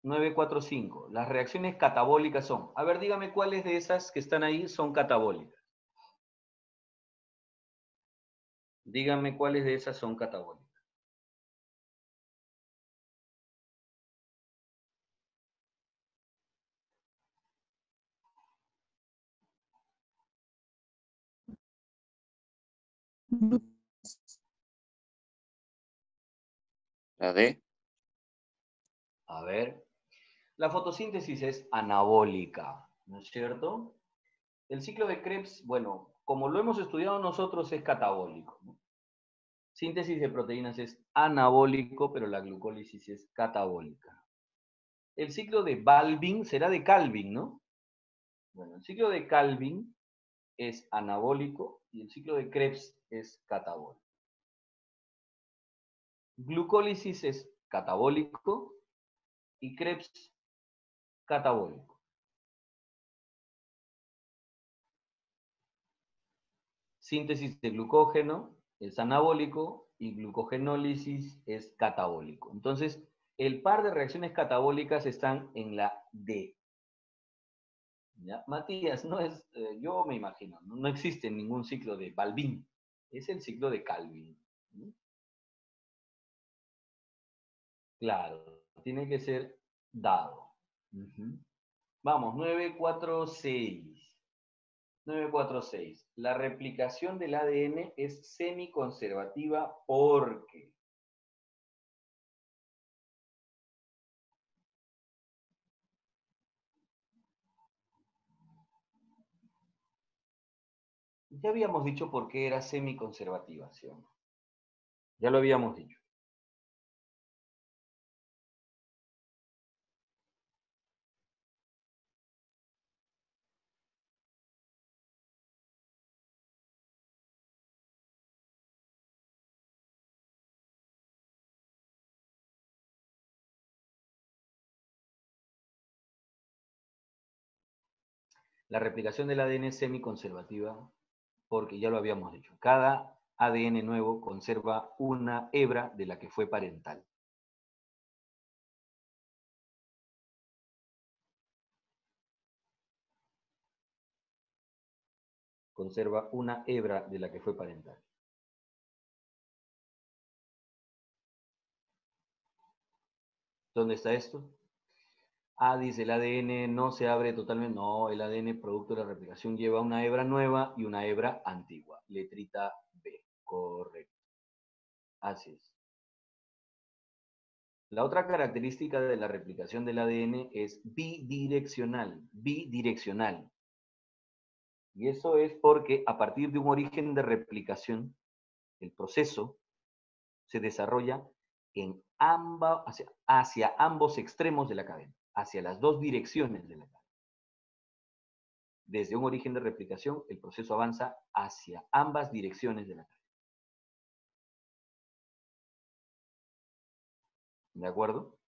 [SPEAKER 2] 945. Las reacciones catabólicas son. A ver, dígame cuáles de esas que están ahí son catabólicas. Dígame cuáles de esas son catabólicas.
[SPEAKER 4] La D.
[SPEAKER 2] A ver. La fotosíntesis es anabólica, ¿no es cierto? El ciclo de Krebs, bueno, como lo hemos estudiado nosotros, es catabólico, ¿no? Síntesis de proteínas es anabólico, pero la glucólisis es catabólica. El ciclo de Balvin será de Calvin, ¿no? Bueno, el ciclo de Calvin es anabólico y el ciclo de Krebs es catabólico. Glucólisis es catabólico y Krebs catabólico. Síntesis de glucógeno es anabólico y glucogenólisis es catabólico. Entonces, el par de reacciones catabólicas están en la D. ¿Ya? Matías, no es, yo me imagino, no existe ningún ciclo de Balbin, es el ciclo de Calvin. ¿Mm? Claro, tiene que ser dado. Vamos, 946. 946. La replicación del ADN es semiconservativa porque ya habíamos dicho por qué era semiconservativa, ¿sí o no? Ya lo habíamos dicho. La replicación del ADN es semiconservativa porque ya lo habíamos dicho. Cada ADN nuevo conserva una hebra de la que fue parental. Conserva una hebra de la que fue parental. ¿Dónde está esto? Ah, dice, el ADN no se abre totalmente. No, el ADN, producto de la replicación, lleva una hebra nueva y una hebra antigua. Letrita B. Correcto. Así es. La otra característica de la replicación del ADN es bidireccional. Bidireccional. Y eso es porque a partir de un origen de replicación, el proceso se desarrolla en hacia ambos extremos de la cadena, hacia las dos direcciones de la cadena. Desde un origen de replicación, el proceso avanza hacia ambas direcciones de la cadena. ¿De acuerdo?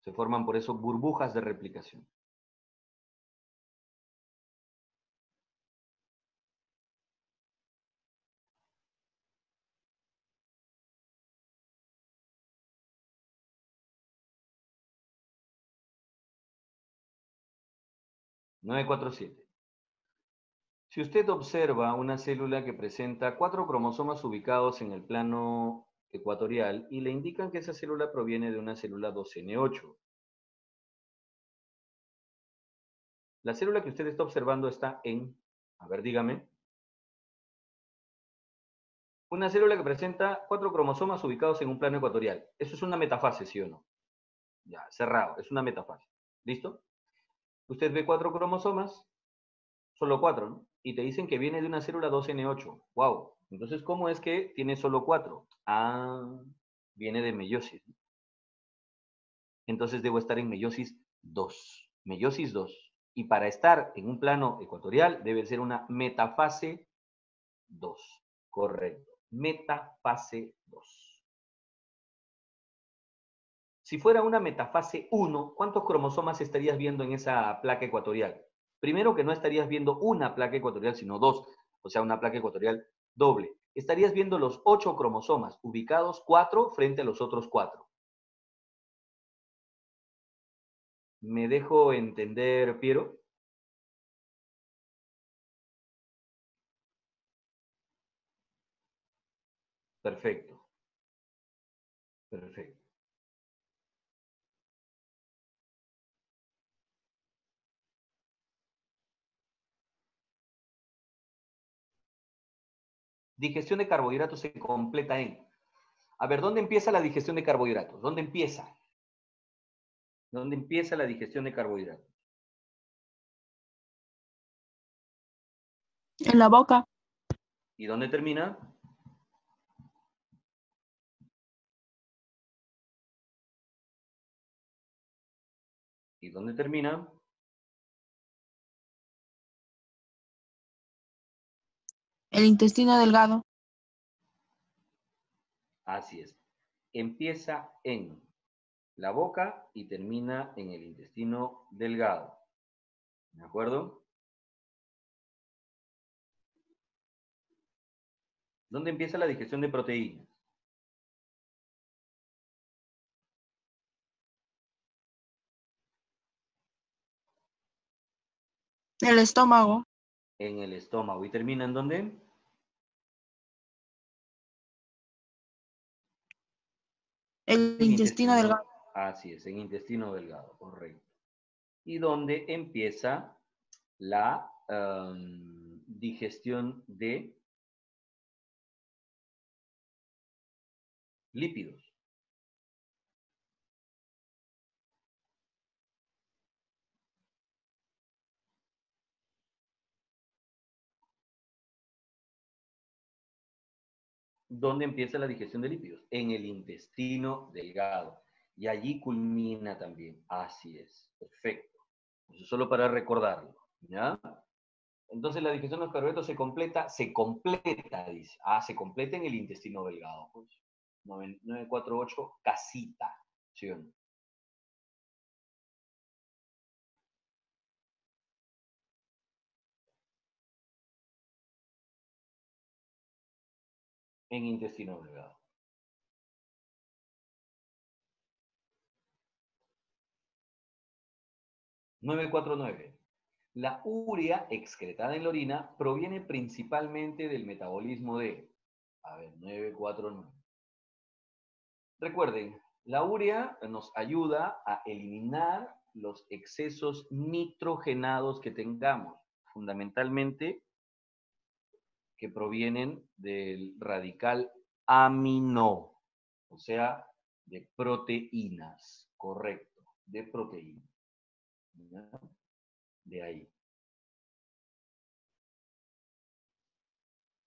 [SPEAKER 2] Se forman por eso burbujas de replicación. (947) Si usted observa una célula que presenta 4 cromosomas ubicados en el plano ecuatorial y le indican que esa célula proviene de una célula 2N8. La célula que usted está observando está en, a ver, dígame, una célula que presenta 4 cromosomas ubicados en un plano ecuatorial. Eso es una metafase, ¿sí o no? Ya, cerrado, es una metafase. ¿Listo? Usted ve 4 cromosomas, solo 4, ¿no? Y te dicen que viene de una célula 2N8. ¡Wow! Entonces, ¿cómo es que tiene solo 4? Ah, viene de meiosis. Entonces debo estar en meiosis 2. Meiosis 2. Y para estar en un plano ecuatorial debe ser una metafase 2. Correcto. Metafase 2. Si fuera una metafase 1, ¿cuántos cromosomas estarías viendo en esa placa ecuatorial? Primero que no estarías viendo una placa ecuatorial, sino 2. O sea, una placa ecuatorial doble. Estarías viendo los 8 cromosomas, ubicados 4 frente a los otros 4. ¿Me dejo entender, Piero? Perfecto. Perfecto. Digestión de carbohidratos se completa en... A ver, ¿dónde empieza la digestión de carbohidratos? ¿Dónde empieza? ¿Dónde empieza la digestión de carbohidratos?
[SPEAKER 1] En la boca.
[SPEAKER 2] ¿Y dónde termina? ¿Y dónde termina?
[SPEAKER 1] El intestino delgado.
[SPEAKER 2] Así es. Empieza en la boca y termina en el intestino delgado. ¿De acuerdo? ¿Dónde empieza la digestión de proteínas?
[SPEAKER 1] El estómago.
[SPEAKER 2] En el estómago. ¿Y termina en dónde?
[SPEAKER 1] El
[SPEAKER 2] En
[SPEAKER 1] intestino delgado.
[SPEAKER 2] Así es, en intestino delgado, correcto. ¿Y dónde empieza la digestión de lípidos? ¿Dónde empieza la digestión de lípidos? En el intestino delgado. Y allí culmina también. Así es. Perfecto. Eso solo para recordarlo. ¿Ya? Entonces la digestión de los carbohidratos se completa, dice. Ah, se completa en el intestino delgado. Pues. 948, casita. ¿Sí o no? En intestino delgado. 949. La urea excretada en la orina proviene principalmente del metabolismo de... A ver, 949. Recuerden, La urea nos ayuda a eliminar los excesos nitrogenados que tengamos, fundamentalmente que provienen del radical amino, o sea, de proteínas, correcto, de proteínas. ¿Ya? De ahí.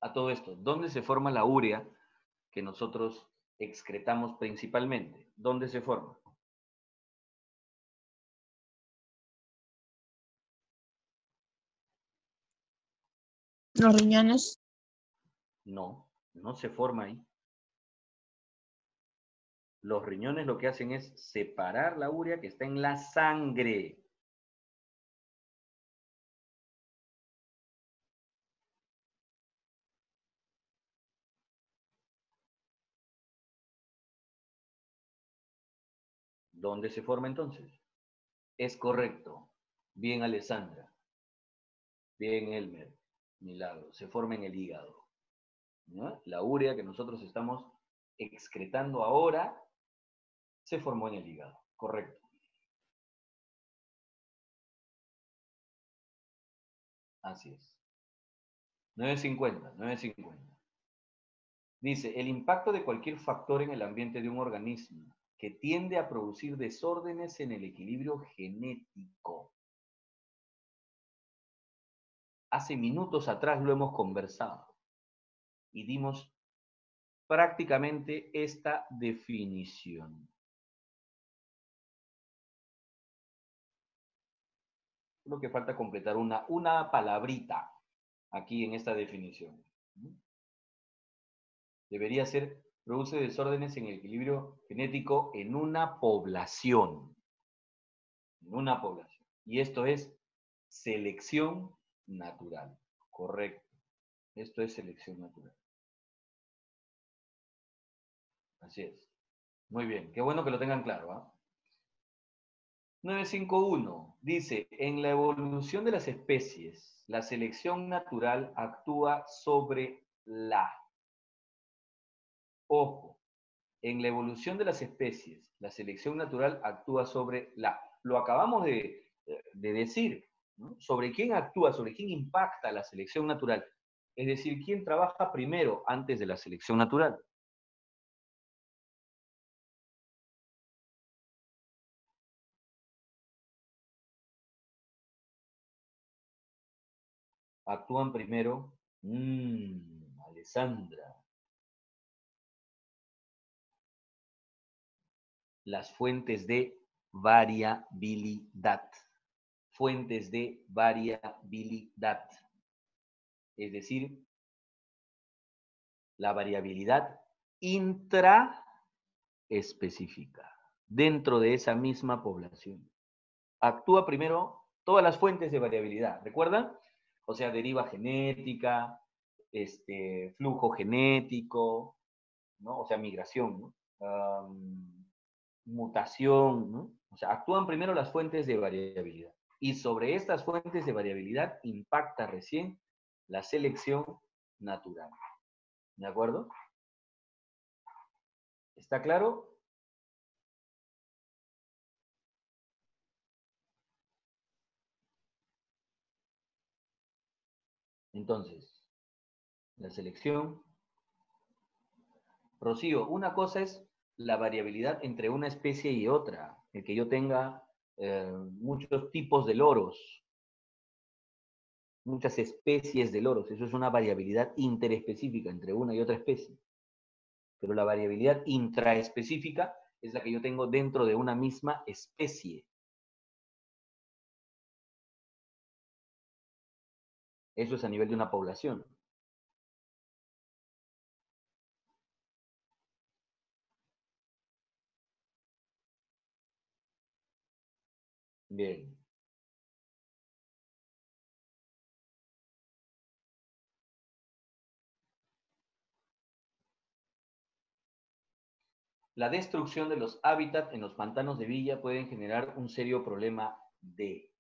[SPEAKER 2] A todo esto, ¿dónde se forma la urea que nosotros excretamos principalmente? ¿Dónde se forma?
[SPEAKER 1] Los riñones.
[SPEAKER 2] No, no se forma ahí. Los riñones lo que hacen es separar la urea que está en la sangre. ¿Dónde se forma entonces? Es correcto. Bien, Alessandra. Bien, Elmer. Milagro. Se forma en el hígado. ¿No? La urea que nosotros estamos excretando ahora se formó en el hígado. Correcto. Así es. 9:50, 9:50. Dice, el impacto de cualquier factor en el ambiente de un organismo que tiende a producir desórdenes en el equilibrio genético. Hace minutos atrás lo hemos conversado y dimos prácticamente esta definición. Creo que falta completar una palabrita aquí en esta definición. Debería ser, produce desórdenes en el equilibrio genético en una población. En una población. Y esto es selección natural. Correcto. Esto es selección natural. Así es. Muy bien. Qué bueno que lo tengan claro. ¿Ah? 951 dice, en la evolución de las especies, la selección natural actúa sobre la. Ojo, en la evolución de las especies, la selección natural actúa sobre la. Lo acabamos de decir, ¿no? ¿Sobre quién actúa, sobre quién impacta la selección natural? Es decir, ¿quién trabaja primero antes de la selección natural? Actúan primero, Alessandra, las fuentes de variabilidad. Fuentes de variabilidad. Es decir, la variabilidad intraespecífica dentro de esa misma población. Actúa primero todas las fuentes de variabilidad, ¿recuerdan? O sea, deriva genética, flujo genético, ¿no? O sea, migración, ¿no? Mutación, ¿no? O sea, actúan primero las fuentes de variabilidad. Y sobre estas fuentes de variabilidad impacta recién la selección natural. ¿De acuerdo? ¿Está claro? Entonces, la selección. Rocío, una cosa es la variabilidad entre una especie y otra. El que yo tenga muchos tipos de loros, muchas especies de loros. Eso es una variabilidad interespecífica entre una y otra especie. Pero la variabilidad intraespecífica es la que yo tengo dentro de una misma especie. Eso es a nivel de una población. Bien. La destrucción de los hábitats en los pantanos de Villa pueden generar un serio problema de.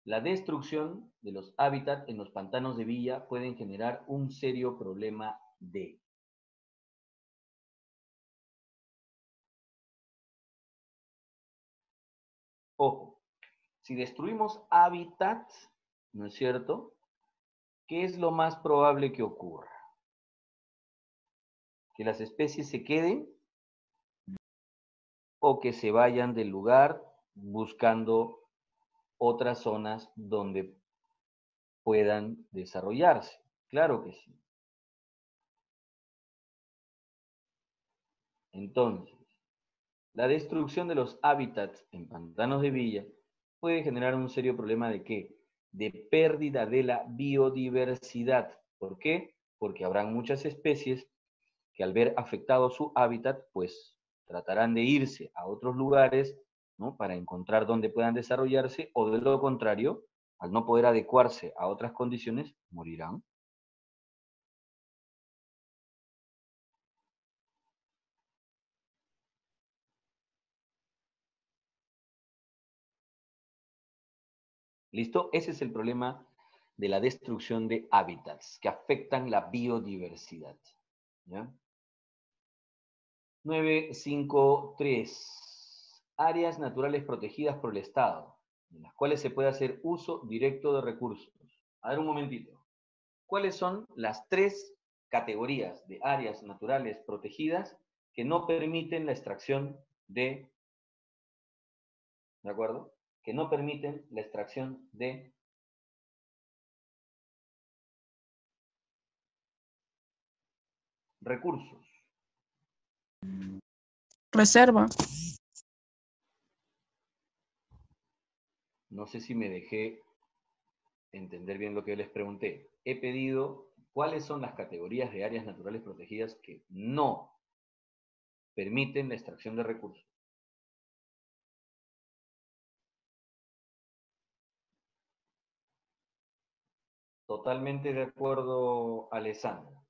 [SPEAKER 2] La destrucción de los hábitats en los pantanos de Villa pueden generar un serio problema de. Ojo, si destruimos hábitats, ¿no es cierto? ¿Qué es lo más probable que ocurra? Que las especies se queden o que se vayan del lugar buscando otras zonas donde puedan desarrollarse. Claro que sí. Entonces, la destrucción de los hábitats en pantanos de villa puede generar un serio problema de ¿qué? De pérdida de la biodiversidad. ¿Por qué? Porque habrán muchas especies que al ver afectado su hábitat, pues tratarán de irse a otros lugares, ¿no? Para encontrar dónde puedan desarrollarse, o de lo contrario, al no poder adecuarse a otras condiciones, morirán. ¿Listo? Ese es el problema de la destrucción de hábitats que afectan la biodiversidad. ¿Ya? 953. Áreas naturales protegidas por el Estado, en las cuales se puede hacer uso directo de recursos. A ver un momentito. ¿Cuáles son las 3 categorías de áreas naturales protegidas que no permiten la extracción ¿de acuerdo? Que no permiten la extracción de recursos?
[SPEAKER 4] Reserva.
[SPEAKER 2] No sé si me dejé entender bien lo que les pregunté. He pedido cuáles son las categorías de áreas naturales protegidas que no permiten la extracción de recursos. Totalmente de acuerdo, Alessandra.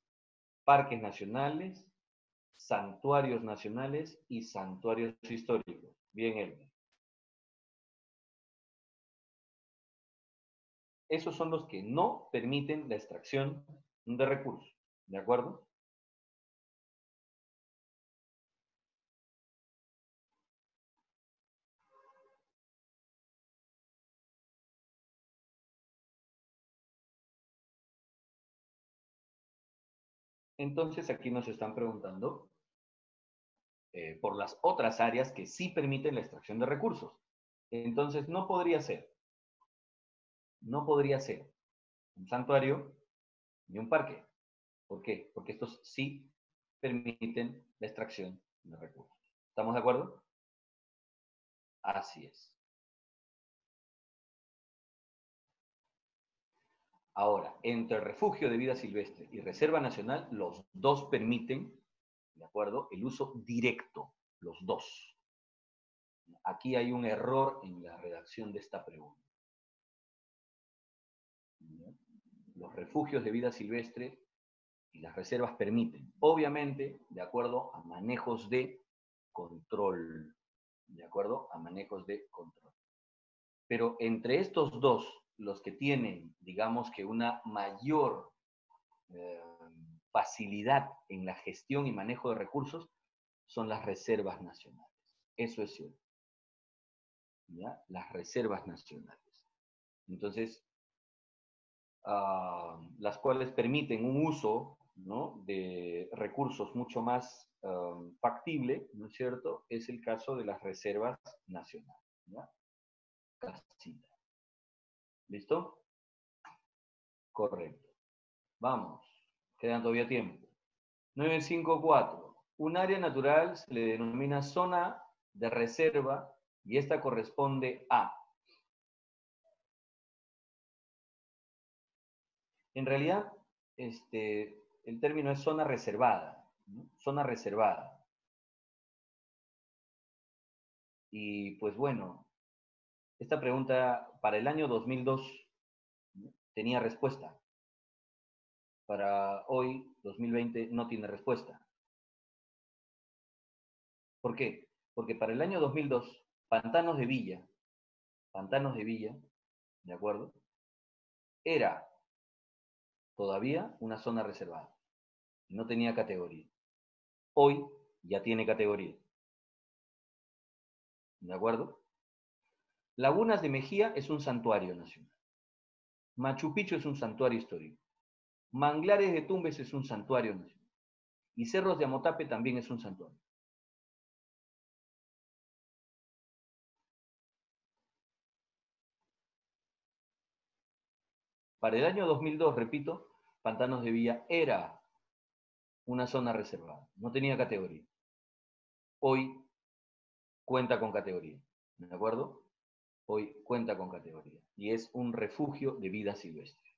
[SPEAKER 2] Parques nacionales, santuarios nacionales y santuarios históricos. Bien, Elmer. Esos son los que no permiten la extracción de recursos. ¿De acuerdo? Entonces aquí nos están preguntando por las otras áreas que sí permiten la extracción de recursos. Entonces no podría ser un santuario ni un parque. ¿Por qué? Porque estos sí permiten la extracción de recursos. ¿Estamos de acuerdo? Así es. Ahora, entre refugio de vida silvestre y reserva nacional, los dos permiten, ¿de acuerdo?, el uso directo, los dos. Aquí hay un error en la redacción de esta pregunta. Los refugios de vida silvestre y las reservas permiten, obviamente, de acuerdo a manejos de control. ¿De acuerdo? A manejos de control. Pero entre estos dos, los que tienen, digamos que una mayor facilidad en la gestión y manejo de recursos, son las reservas nacionales. Eso es cierto. ¿Ya? Las reservas nacionales. Entonces, las cuales permiten un uso, ¿no?, de recursos mucho más factible, ¿no es cierto? Es el caso de las reservas nacionales. ¿Ya? Casita. ¿Listo? Correcto. Vamos. Quedan todavía tiempo. 954. Un área natural se le denomina zona de reserva y esta corresponde a. En realidad, el término es zona reservada, ¿no? Zona reservada. Y pues bueno, esta pregunta para el año 2002, ¿no?, tenía respuesta. Para hoy, 2020, no tiene respuesta. ¿Por qué? Porque para el año 2002, Pantanos de Villa, ¿de acuerdo?, era todavía una zona reservada. No tenía categoría. Hoy ya tiene categoría. ¿De acuerdo? Lagunas de Mejía es un santuario nacional. Machu Picchu es un santuario histórico. Manglares de Tumbes es un santuario nacional. Y Cerros de Amotape también es un santuario. Para el año 2002, repito, Pantanos de Villa era una zona reservada, no tenía categoría. Hoy cuenta con categoría, ¿de acuerdo? Hoy cuenta con categoría y es un refugio de vida silvestre.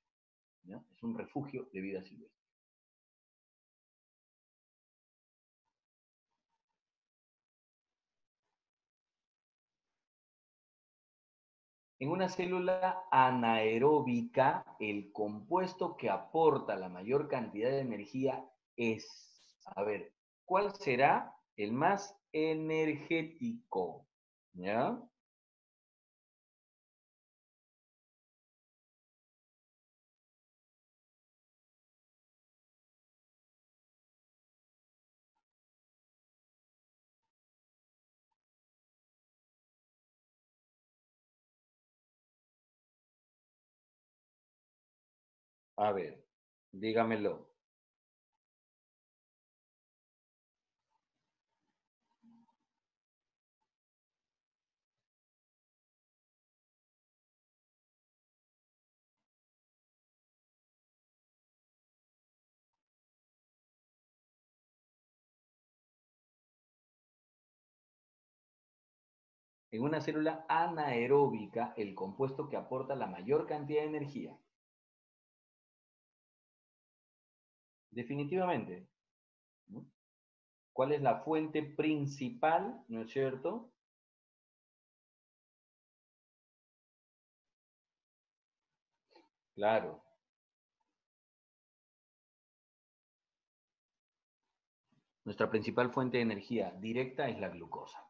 [SPEAKER 2] ¿Ya? Es un refugio de vida silvestre. En una célula anaeróbica, el compuesto que aporta la mayor cantidad de energía es, a ver, ¿cuál será el más energético? ¿Ya? A ver, dígamelo. En una célula anaeróbica, el compuesto que aporta la mayor cantidad de energía. Definitivamente. ¿No? ¿Cuál es la fuente principal, no es cierto? Claro. Nuestra principal fuente de energía directa es la glucosa.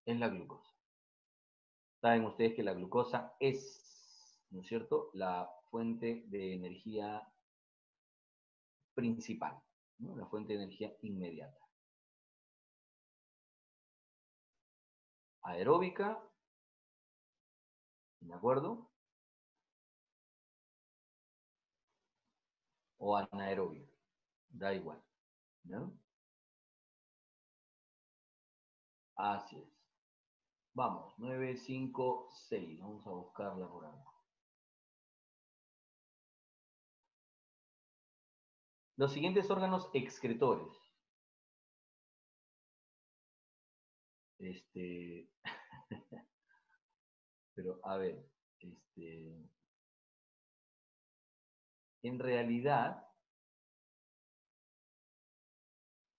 [SPEAKER 2] Es la glucosa. Saben ustedes que la glucosa es, ¿no es cierto?, la fuente de energía principal, ¿no? La fuente de energía inmediata. Aeróbica, ¿de acuerdo? O anaeróbica, da igual, ¿no? Así es. Vamos, 9, 5, 6. Vamos a buscarla por acá. Los siguientes órganos excretores. Pero, a ver, en realidad,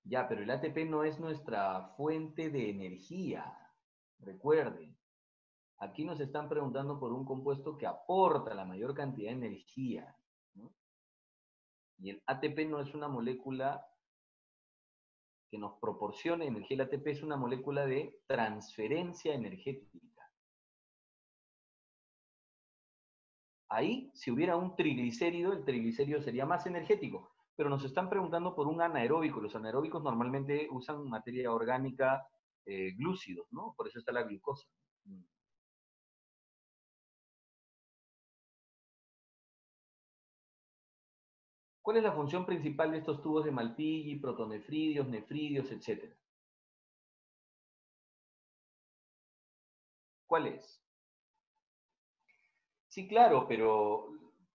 [SPEAKER 2] ya, pero el ATP no es nuestra fuente de energía. Recuerden, aquí nos están preguntando por un compuesto que aporta la mayor cantidad de energía, ¿no? Y el ATP no es una molécula que nos proporcione energía. El ATP es una molécula de transferencia energética. Ahí, si hubiera un triglicérido, el triglicérido sería más energético. Pero nos están preguntando por un anaeróbico. Los anaeróbicos normalmente usan materia orgánica, glúcidos, ¿no? Por eso está la glucosa. ¿Cuál es la función principal de estos tubos de Malpighi, protonefridios, nefridios, etcétera? ¿Cuál es? Sí, claro, pero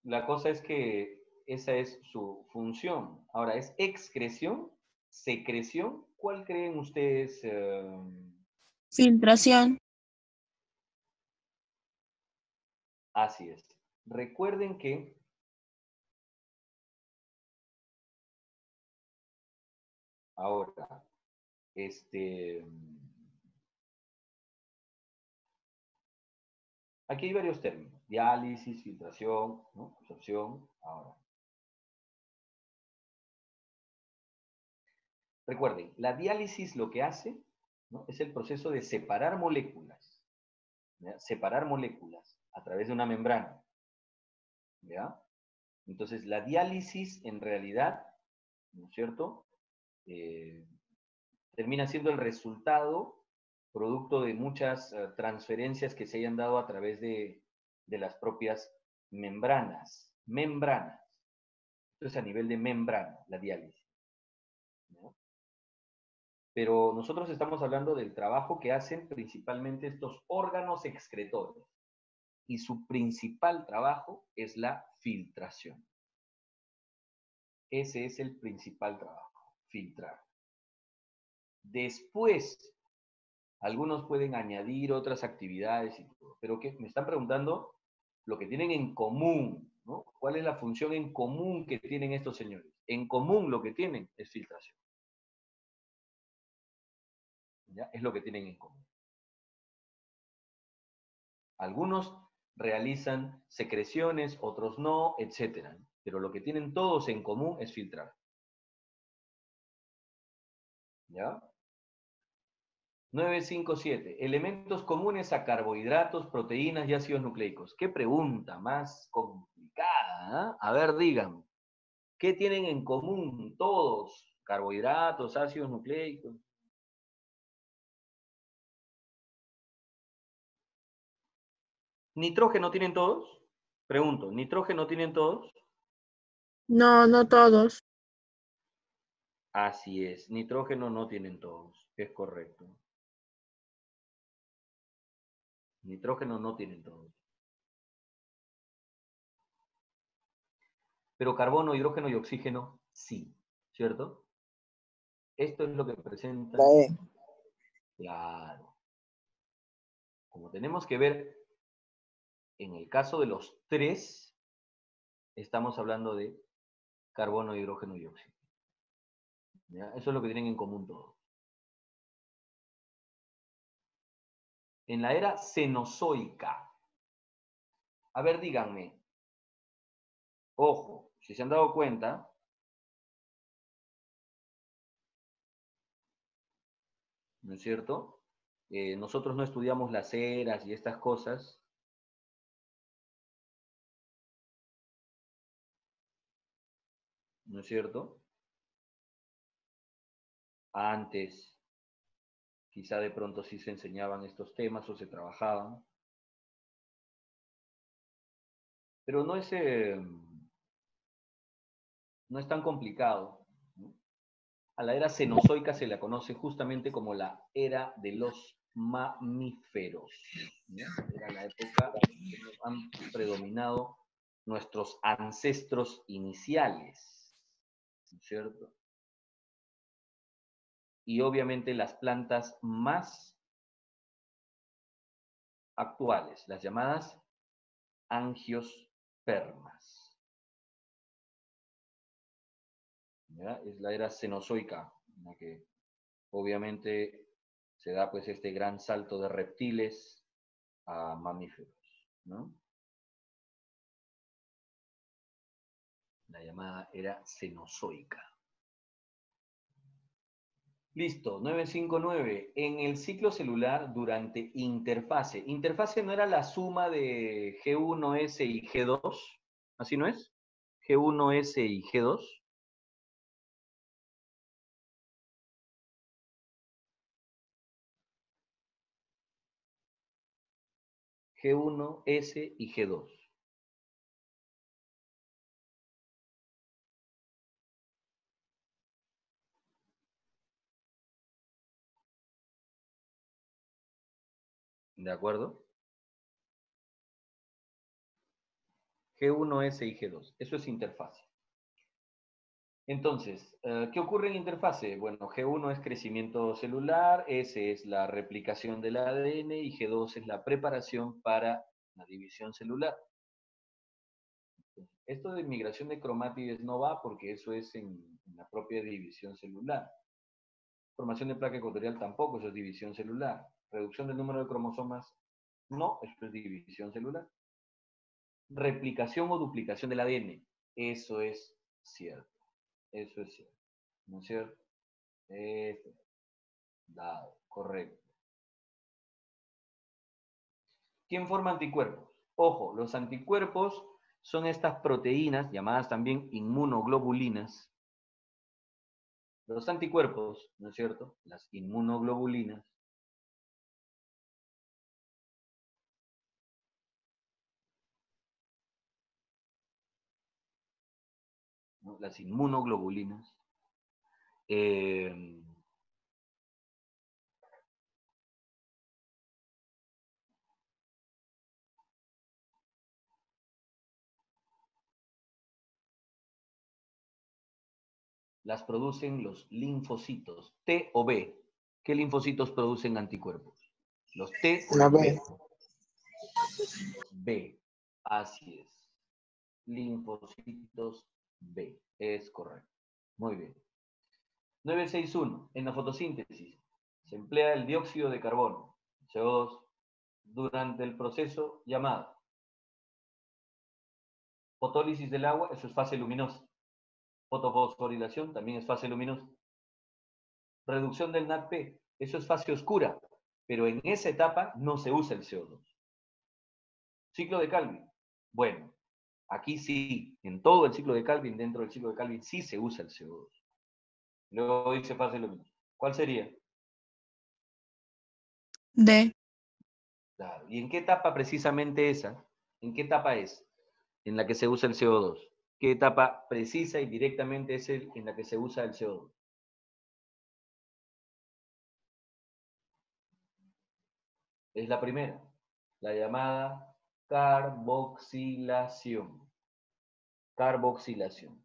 [SPEAKER 2] la cosa es que esa es su función. Ahora, ¿es excreción? ¿Secreción? ¿Cuál creen ustedes?
[SPEAKER 1] Filtración.
[SPEAKER 2] Así es. Recuerden que ahora, aquí hay varios términos. Diálisis, filtración, ¿no? Absorción. Ahora. Recuerden, la diálisis lo que hace, ¿no?, es el proceso de separar moléculas. ¿Ya? Separar moléculas a través de una membrana. ¿Ya? Entonces, la diálisis en realidad, ¿no es cierto?, termina siendo el resultado producto de muchas transferencias que se hayan dado a través de las propias membranas. Membranas. Esto es a nivel de membrana, la diálisis, ¿no? Pero nosotros estamos hablando del trabajo que hacen principalmente estos órganos excretores. Y su principal trabajo es la filtración. Ese es el principal trabajo, filtrar. Después, algunos pueden añadir otras actividades y todo, pero ¿qué? Me están preguntando lo que tienen en común, ¿no? ¿Cuál es la función en común que tienen estos señores? En común lo que tienen es filtración. ¿Ya? Es lo que tienen en común. Algunos realizan secreciones, otros no, etc. Pero lo que tienen todos en común es filtrar. ¿Ya? 957. Elementos comunes a carbohidratos, proteínas y ácidos nucleicos. Qué pregunta más complicada, ¿eh? A ver, díganme. ¿Qué tienen en común todos? Carbohidratos, ácidos nucleicos. ¿Nitrógeno tienen todos? Pregunto, ¿nitrógeno tienen todos?
[SPEAKER 1] No, no todos.
[SPEAKER 2] Así es, nitrógeno no tienen todos, es correcto. Nitrógeno no tienen todos. Pero carbono, hidrógeno y oxígeno sí, ¿cierto? Esto es lo que presenta. Claro. Como tenemos que ver, en el caso de los tres, estamos hablando de carbono, hidrógeno y oxígeno. ¿Ya? Eso es lo que tienen en común todos. En la era cenozoica. A ver, díganme. Ojo, si se han dado cuenta, ¿no es cierto? Nosotros no estudiamos las eras y estas cosas. ¿No es cierto? Antes, quizá de pronto sí se enseñaban estos temas o se trabajaban. Pero no es tan complicado, ¿no? A la era cenozoica se la conoce justamente como la era de los mamíferos, ¿no? Era la época en que han predominado nuestros ancestros iniciales, ¿no es cierto? Y obviamente las plantas más actuales, las llamadas angiospermas. ¿Ya? Es la era cenozoica, en la que obviamente se da pues este gran salto de reptiles a mamíferos, ¿no? La llamada era cenozoica. Listo, 959. En el ciclo celular durante interfase. Interfase no era la suma de G1S y G2, ¿así no es? G1S y G2. G1S y G2. ¿De acuerdo? G1S y G2. Eso es interfase. Entonces, ¿qué ocurre en interfase? Bueno, G1 es crecimiento celular, S es la replicación del ADN y G2 es la preparación para la división celular. Esto de migración de cromátides no va porque eso es en la propia división celular. Formación de placa ecuatorial tampoco, eso es división celular. Reducción del número de cromosomas, no, eso es división celular. Replicación o duplicación del ADN, eso es cierto. Eso es cierto. ¿No es cierto? Eso. Dado, correcto. ¿Quién forma anticuerpos? Ojo, los anticuerpos son estas proteínas, llamadas también inmunoglobulinas. Los anticuerpos, ¿no es cierto? Las inmunoglobulinas ¿no? Las inmunoglobulinas. Las producen los linfocitos, T o B. ¿Qué linfocitos producen anticuerpos? ¿Los T o
[SPEAKER 4] La
[SPEAKER 2] los
[SPEAKER 4] B.
[SPEAKER 2] B? B, así es. Linfocitos B, es correcto. Muy bien. 961. En la fotosíntesis se emplea el dióxido de carbono, CO2, durante el proceso llamado fotólisis del agua, eso es fase luminosa. Fotofosforilación también es fase luminosa. Reducción del NADP, eso es fase oscura, pero en esa etapa no se usa el CO2. Ciclo de Calvin. Bueno, aquí sí, en todo el ciclo de Calvin, dentro del ciclo de Calvin, sí se usa el CO2. Luego dice fase luminosa. ¿Cuál sería?
[SPEAKER 1] D.
[SPEAKER 2] Claro. ¿Y en qué etapa precisamente esa? ¿En qué etapa es en la que se usa el CO2? ¿Qué etapa precisa y directamente es en la que se usa el CO2? Es la primera, la llamada carboxilación. Carboxilación.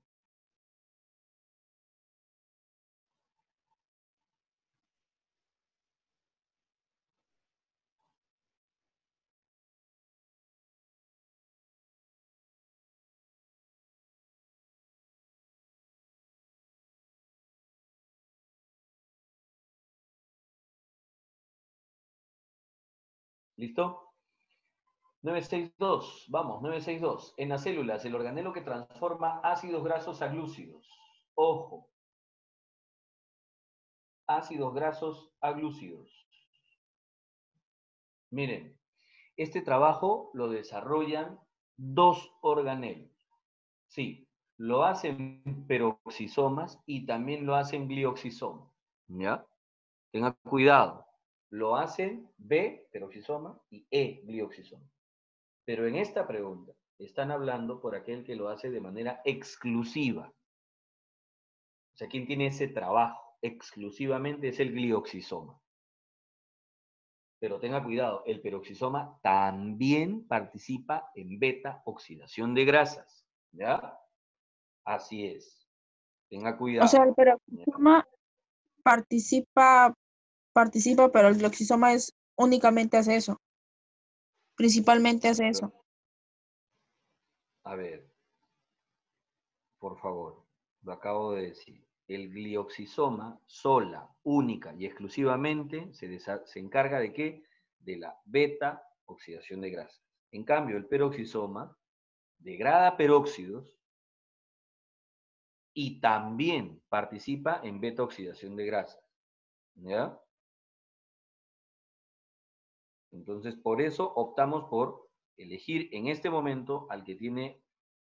[SPEAKER 2] ¿Listo? 962, vamos, 962. En las células, el organelo que transforma ácidos grasos a glúcidos. Ojo. Ácidos grasos a glúcidos. Miren, este trabajo lo desarrollan dos organelos. Sí, lo hacen peroxisomas y también lo hacen glioxisomas. ¿Ya? Tengan cuidado. Lo hacen B, peroxisoma, y E, glioxisoma. Pero en esta pregunta están hablando por aquel que lo hace de manera exclusiva. O sea, ¿quién tiene ese trabajo exclusivamente? Es el glioxisoma. Pero tenga cuidado, el peroxisoma también participa en beta oxidación de grasas. ¿Ya? Así es. Tenga cuidado.
[SPEAKER 1] O sea, el
[SPEAKER 2] ¿Ya?
[SPEAKER 1] peroxisoma participa, pero el gloxisoma es únicamente hace eso. Principalmente hace eso.
[SPEAKER 2] A ver, por favor, lo acabo de decir. El glioxisoma, sola, única y exclusivamente, se encarga de qué? De la beta oxidación de grasas. En cambio, el peroxisoma degrada peróxidos y también participa en beta oxidación de grasas. ¿Ya? Entonces, por eso optamos por elegir en este momento al que tiene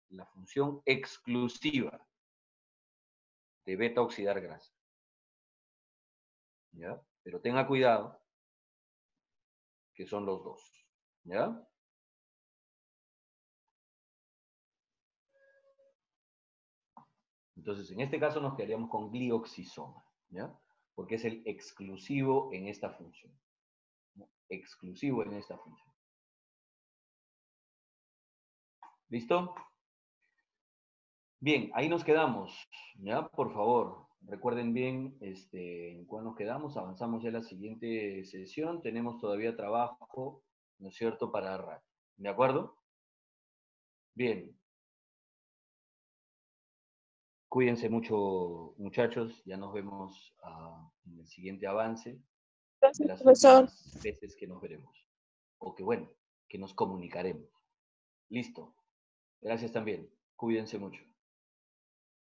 [SPEAKER 2] la función exclusiva de beta oxidar grasa. ¿Ya? Pero tenga cuidado que son los dos. ¿Ya? Entonces, en este caso nos quedaríamos con glioxisoma, ¿ya? Porque es el exclusivo en esta función. ¿No? Exclusivo en esta función. ¿Listo? Bien, ahí nos quedamos, ¿ya? Por favor, recuerden bien en cuál nos quedamos. Avanzamos ya a la siguiente sesión. Tenemos todavía trabajo, ¿no es cierto?, para rato. ¿De acuerdo? Bien. Cuídense mucho, muchachos. Ya nos vemos en el siguiente avance de las
[SPEAKER 1] Profesor.
[SPEAKER 2] últimas veces que nos veremos. O que, bueno, que nos comunicaremos. Listo. Gracias también. Cuídense mucho.